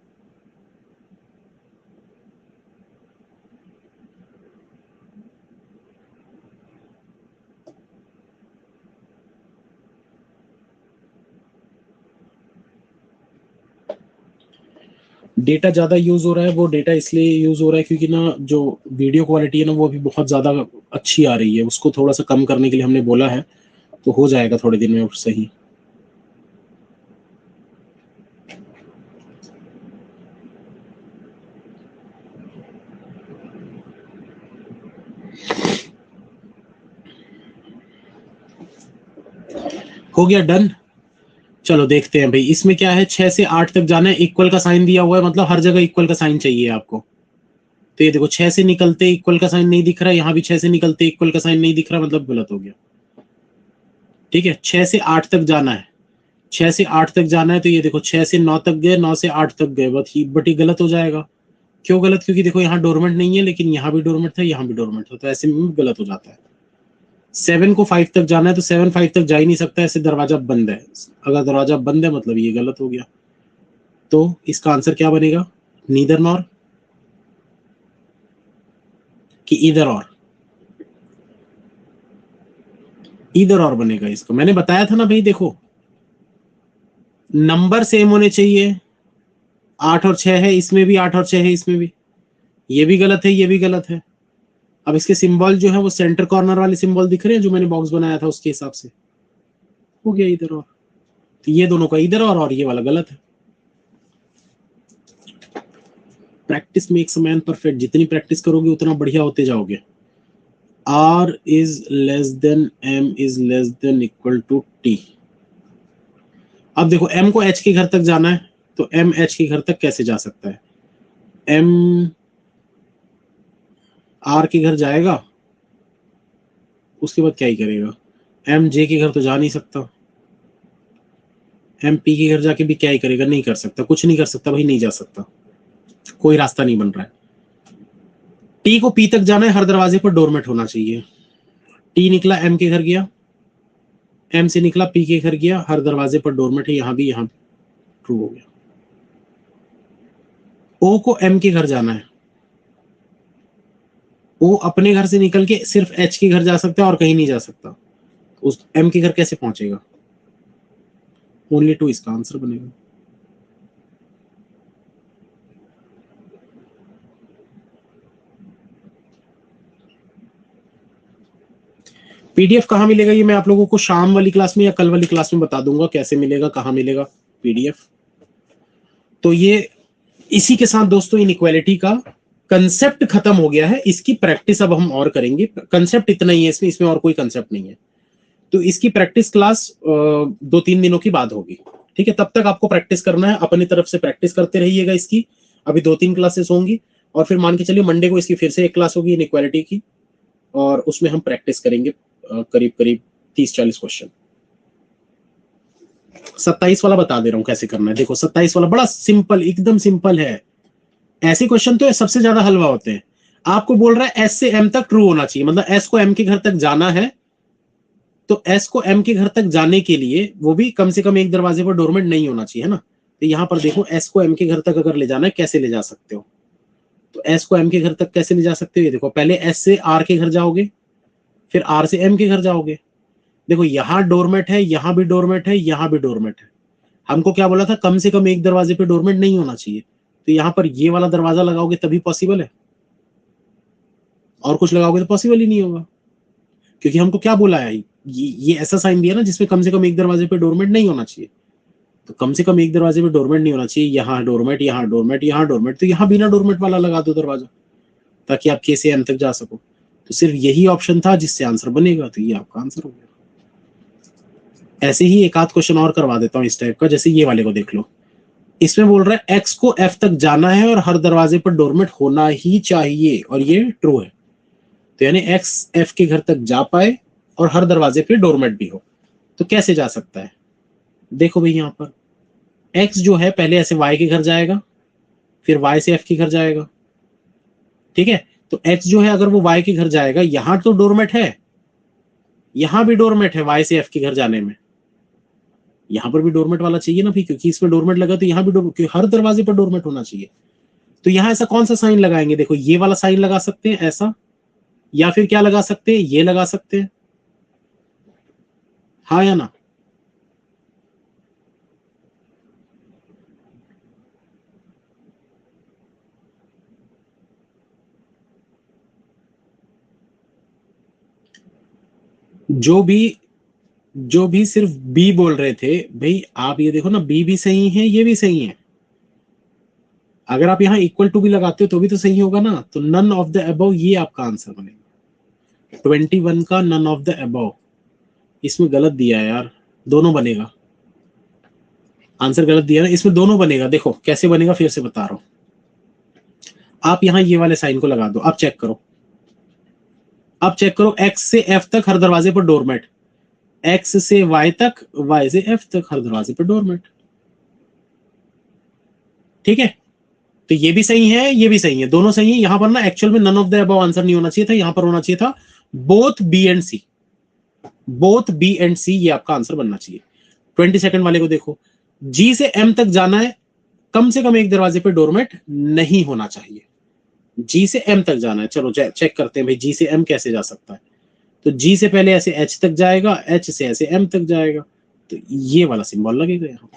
डेटा ज्यादा यूज हो रहा है, वो डेटा इसलिए यूज हो रहा है क्योंकि ना जो वीडियो क्वालिटी है ना, वो अभी बहुत ज्यादा अच्छी आ रही है। उसको थोड़ा सा कम करने के लिए हमने बोला है, तो हो जाएगा थोड़े दिन में सही। हो गया डन। चलो देखते हैं भाई, इसमें क्या है, 6 से 8 तक जाना है। इक्वल का साइन दिया हुआ है, मतलब हर जगह इक्वल का साइन चाहिए आपको। तो ये देखो 6 से निकलते इक्वल का साइन नहीं दिख रहा है, यहाँ भी 6 से निकलते इक्वल का साइन नहीं दिख रहा, मतलब गलत हो गया। ठीक है, 6 से 8 तक जाना है। 6 से 8 तक जाना है, तो ये देखो 6 से 9 तक गए, 9 से 8 तक गए, बट ये गलत हो जाएगा। क्यों गलत? क्योंकि देखो यहाँ डोरमेंट नहीं है, लेकिन यहाँ भी डोरमेंट था, यहाँ भी डोरमेंट था, तो ऐसे में गलत हो जाता है। 7 को 5 तक जाना है, तो 7 5 तक जा ही नहीं सकता, ऐसे दरवाजा बंद है। अगर दरवाजा बंद है मतलब ये गलत हो गया। तो इसका आंसर क्या बनेगा? नीदर नॉर कि इधर और? इधर और बनेगा इसका। मैंने बताया था ना भाई, देखो नंबर सेम होने चाहिए। 8 और 6 है इसमें भी, 8 और 6 है इसमें भी। ये भी गलत है, ये भी गलत है। अब इसके सिंबल जो है वो सेंटर कॉर्नर वाले सिंबल दिख रहे हैं, जो मैंने बॉक्स बनाया था उसके हिसाब से। हो गया इधर और। तो ये दोनों का इधर और ये वाला गलत है। Practice makes a man perfect. जितनी प्रैक्टिस करोगे उतना बढ़िया होते जाओगे। R is less than M is less than equal to T. अब देखो एम को एच के घर तक जाना है, तो एम एच के घर तक कैसे जा सकता है? एम आर के घर जाएगा, उसके बाद क्या ही करेगा? एम जे के घर तो जा नहीं सकता। एम पी के घर जाके भी क्या ही करेगा? नहीं कर सकता, कुछ नहीं कर सकता भाई, नहीं जा सकता, कोई रास्ता नहीं बन रहा है। टी को पी तक जाना है, हर दरवाजे पर डोरमेट होना चाहिए। टी निकला एम के घर गया, एम से निकला पी के घर गया, हर दरवाजे पर डोरमेट है, यहां भी, यहां ट्रू हो गया। ओ को एम के घर जाना है, ओ अपने घर से निकल के सिर्फ एच के घर जा सकता है और कहीं नहीं जा सकता। उस एम के घर कैसे पहुंचेगा? ओनली टू इसका आंसर बनेगा। पीडीएफ कहाँ मिलेगा ये मैं आप लोगों को शाम वाली क्लास में या कल वाली क्लास में बता दूंगा कैसे मिलेगा, कहाँ मिलेगा पीडीएफ। तो ये इसी के साथ दोस्तों इनइक्वालिटी का कंसेप्ट खत्म हो गया है। इसकी प्रैक्टिस अब हम और करेंगे। कंसेप्ट इतना ही है इसमें, इसमें और कोई कंसेप्ट नहीं है। तो इसकी प्रैक्टिस क्लास 2-3 दिनों की बाद होगी, ठीक है। तब तक आपको प्रैक्टिस करना है, अपनी तरफ से प्रैक्टिस करते रहिएगा इसकी। अभी 2-3 क्लासेस होंगी और फिर मान के चलिए मंडे को इसकी फिर से एक क्लास होगी इनइक्वालिटी की, और उसमें हम प्रैक्टिस करेंगे करीब करीब 30-40 क्वेश्चन। 27 वाला बता दे रहा हूं कैसे करना है। देखो 27 वाला बड़ा सिंपल, एकदम सिंपल है। ऐसे क्वेश्चन तो सबसे ज्यादा हलवा होते हैं। आपको बोल रहा है एस से एम तक ट्रू होना चाहिए, मतलब एस को एम के घर तक जाना है, तो एस को एम के घर तक जाने के लिए वो भी कम से कम एक दरवाजे पर डोरमेट नहीं होना चाहिए, है ना। तो यहां पर देखो एस को एम के घर तक अगर ले जाना है कैसे ले जा सकते हो, तो एस को एम के घर तक कैसे ले जा सकते हो, ये देखो पहले एस से आर के घर जाओगे, फिर आर से एम के घर जाओगे। देखो यहां डोरमेट है, यहां भी डोरमेट है, यहां भी डोरमेट है। हमको क्या बोला था, कम से कम एक दरवाजे पे डोरमेट नहीं होना चाहिए। तो यहां पर ये वाला दरवाजा लगाओगे तभी पॉसिबल है, और कुछ लगाओगे तो पॉसिबल ही नहीं होगा, क्योंकि हमको क्या बोला है, ये ऐसा साइन दिया ना जिसमें कम से कम एक दरवाजे पे डोरमेट नहीं होना चाहिए। तो कम से कम एक दरवाजे पे डोरमेट नहीं होना चाहिए, यहाँ डोरमेट, यहाँ डोरमेट, यहाँ डोरमेट, तो यहाँ बिना डोरमेट वाला लगा दो दरवाजा, ताकि आप के से एम तक जा सको। तो सिर्फ यही ऑप्शन था जिससे आंसर बनेगा, तो ये आपका आंसर हो गया। ऐसे ही एक आध क्वेश्चन और करवा देता हूँ इस टाइप का, जैसे ये वाले को देख लो। इसमें बोल रहा है एक्स को एफ तक जाना है और हर दरवाजे पर डोरमेट होना ही चाहिए, और ये ट्रू है। तो यानी एक्स एफ के घर तक जा पाए और हर दरवाजे पे डोरमेट भी हो, तो कैसे जा सकता है। देखो भाई यहाँ पर एक्स जो है पहले ऐसे वाई के घर जाएगा, फिर वाई से एफ के घर जाएगा, ठीक है। तो एक्स जो है अगर वो वाई के घर जाएगा, यहां तो डोरमेट है, यहां भी डोरमेट है वाई से एफ के घर जाने में, यहां पर भी डोरमेट वाला चाहिए ना भाई, क्योंकि इसमें डोरमेट लगा तो यहां भी क्योंकि हर दरवाजे पर डोरमेट होना चाहिए। तो यहां ऐसा कौन सा साइन लगाएंगे, देखो ये वाला साइन लगा सकते हैं ऐसा, या फिर क्या लगा सकते हैं, ये लगा सकते हैं, हाँ या ना। जो भी सिर्फ बी बोल रहे थे भाई, आप ये देखो ना, बी भी सही है, ये भी सही है। अगर आप यहाँ इक्वल टू भी लगाते हो तो भी तो सही होगा ना। तो नन ऑफ द अबव ये आपका आंसर बनेगा। 21 का नन ऑफ द अबव, इसमें गलत दिया है यार, दोनों बनेगा। आंसर गलत दिया ना, इसमें दोनों बनेगा। देखो कैसे बनेगा, फिर से बता रहा हूं। आप यहाँ ये वाले साइन को लगा दो, अब चेक करो, अब चेक करो, एक्स से एफ तक हर दरवाजे पर डोरमेट, एक्स से वाई तक, वाई से एफ तक हर दरवाजे पर डोरमेट, ठीक है। तो ये भी सही है, ये भी सही है, दोनों सही है। यहां पर ना एक्चुअल में none of the above answer नहीं होना चाहिए था, यहां पर होना चाहिए था both B and C, both B and C, ये आपका आंसर बनना चाहिए। 22 वाले को देखो, जी से एम तक जाना है, कम से कम एक दरवाजे पे डोरमेट नहीं होना चाहिए। जी से एम तक जाना है, चलो चेक करते हैं भाई जी से एम कैसे जा सकता है। तो जी से पहले ऐसे एच तक जाएगा, एच से ऐसे एम तक जाएगा, तो ये वाला सिंबल लगेगा यहाँ,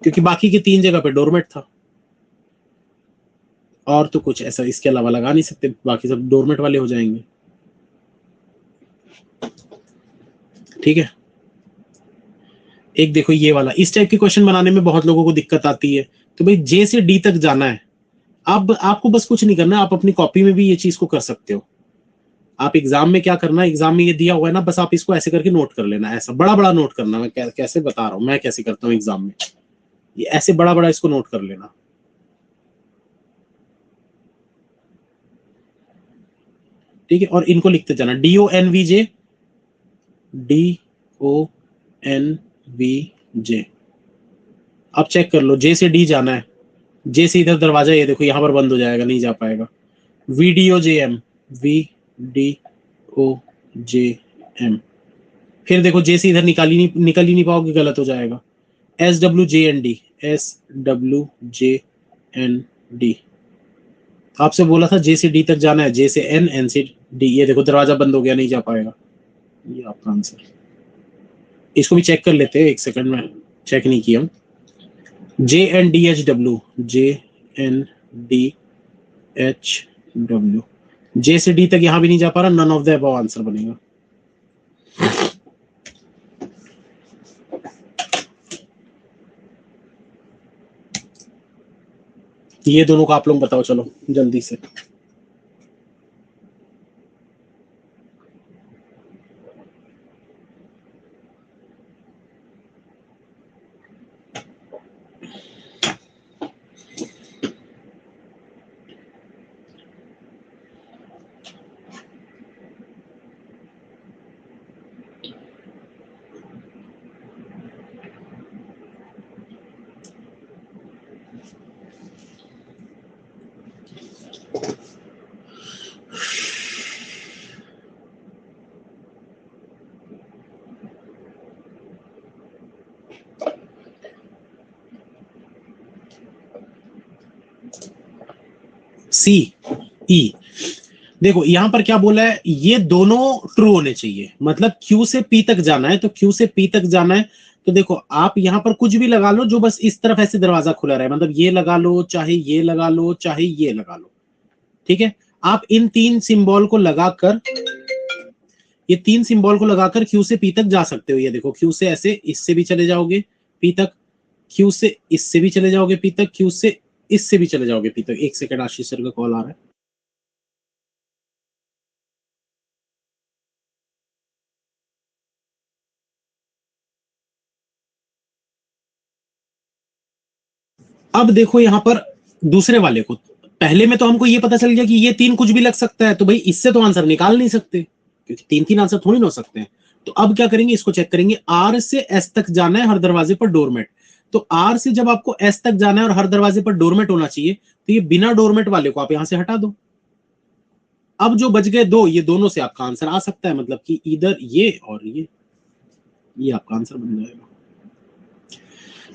क्योंकि बाकी की 3 जगह पे डोरमेट था, और तो कुछ ऐसा इसके अलावा लगा नहीं सकते, बाकी सब डोरमेट वाले हो जाएंगे, ठीक है। एक देखो ये वाला, इस टाइप के क्वेश्चन बनाने में बहुत लोगों को दिक्कत आती है। तो भाई जे से डी तक जाना है, अब आपको बस कुछ नहीं करना, आप अपनी कॉपी में भी ये चीज को कर सकते हो। आप एग्जाम में क्या करना, एग्जाम में ये दिया हुआ है ना, बस आप इसको ऐसे करके नोट कर लेना, ऐसा बड़ा बड़ा नोट करना। मैं कैसे बता रहा हूँ, मैं कैसे करता हूँ एग्जाम में, ये ऐसे बड़ा बड़ा इसको नोट कर लेना, ठीक है। और इनको लिखते जाना, DONVJ, DONVJ। अब चेक कर लो, जे से डी जाना है, जे से इधर दरवाजा, ये देखो यहां पर बंद हो जाएगा, नहीं जा पाएगा। VDOJM, VDOJM, फिर देखो जे से इधर निकल ही नहीं पाओगे, गलत हो जाएगा। SWJND, SWJND। आपसे बोला था जे से डी तक जाना है, जे से एन, एन से डी, ये देखो दरवाजा बंद हो गया, नहीं जा पाएगा, ये आपका आंसर। इसको भी चेक कर लेते हैं, एक सेकंड में, चेक नहीं किया। JNDHW, JNDHW, जे से डी तक यहां भी नहीं जा पा रहा, none of the above answer बनेगा। ये दोनों का आप लोग बताओ, चलो जल्दी से। सी ई, देखो यहां पर क्या बोला है, ये दोनों ट्रू होने चाहिए, मतलब Q से P तक जाना है, तो Q से P तक जाना है। तो देखो आप यहां पर कुछ भी लगा लो जो बस इस तरफ ऐसे दरवाजा खुला रहे, मतलब ये लगा लो, चाहे ये लगा लो, चाहे ये लगा लो, ठीक है। आप इन तीन सिंबल को लगाकर, ये तीन सिंबल को लगाकर Q से P तक जा सकते हो। ये देखो Q से ऐसे इससे भी चले जाओगे P तक, Q से इससे भी चले जाओगे P तक, Q से इससे भी चले जाओगे P तक। एक सेकंड, आशीष सर का कॉल आ रहा है। अब देखो यहां पर दूसरे वाले को, पहले में तो हमको ये पता चल गया कि ये तीन कुछ भी लग सकता है, तो भाई इससे तो आंसर निकाल नहीं सकते, क्योंकि तीन तीन आंसर थोड़ी ना हो सकते हैं। तो अब क्या करेंगे, इसको चेक करेंगे। आर से एस तक जाना है हर दरवाजे पर डोरमेट, तो आर से जब आपको एस तक जाना है और हर दरवाजे पर डोरमेट होना चाहिए, तो ये बिना डोरमेट वाले को आप यहां से हटा दो। अब जो बच गए दो, ये दोनों से आपका आंसर आ सकता है, मतलब कि इधर ये और ये आपका आंसर बन जाएगा।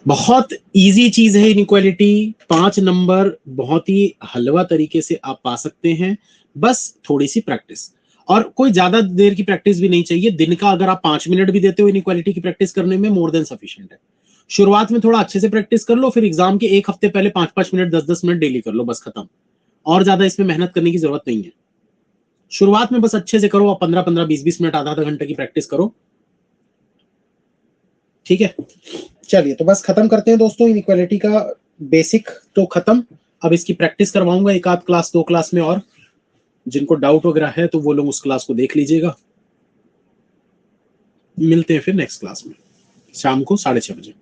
बहुत इजी चीज है इनइक्वालिटी, 5 नंबर बहुत ही हलवा तरीके से आप पा सकते हैं, बस थोड़ी सी प्रैक्टिस, और कोई ज्यादा देर की प्रैक्टिस भी नहीं चाहिए। दिन का अगर आप 5 मिनट भी देते हो इनइक्वालिटी की प्रैक्टिस करने में, मोर देन सफिशिएंट है। शुरुआत में थोड़ा अच्छे से प्रैक्टिस कर लो, फिर एग्जाम के एक हफ्ते पहले 5-5 मिनट 10-10 मिनट डेली कर लो, बस खत्म। और ज्यादा इसमें मेहनत करने की जरूरत नहीं है। शुरुआत में बस अच्छे से करो, 15-15 20-20 मिनट आधा आधा घंटे की प्रैक्टिस करो, ठीक है। चलिए तो बस खत्म करते हैं दोस्तों, इनइक्वालिटी का बेसिक तो खत्म। अब इसकी प्रैक्टिस करवाऊंगा एक आध क्लास 2 क्लास में, और जिनको डाउट वगैरह है तो वो लोग उस क्लास को देख लीजिएगा। मिलते हैं फिर नेक्स्ट क्लास में शाम को 6:30 बजे।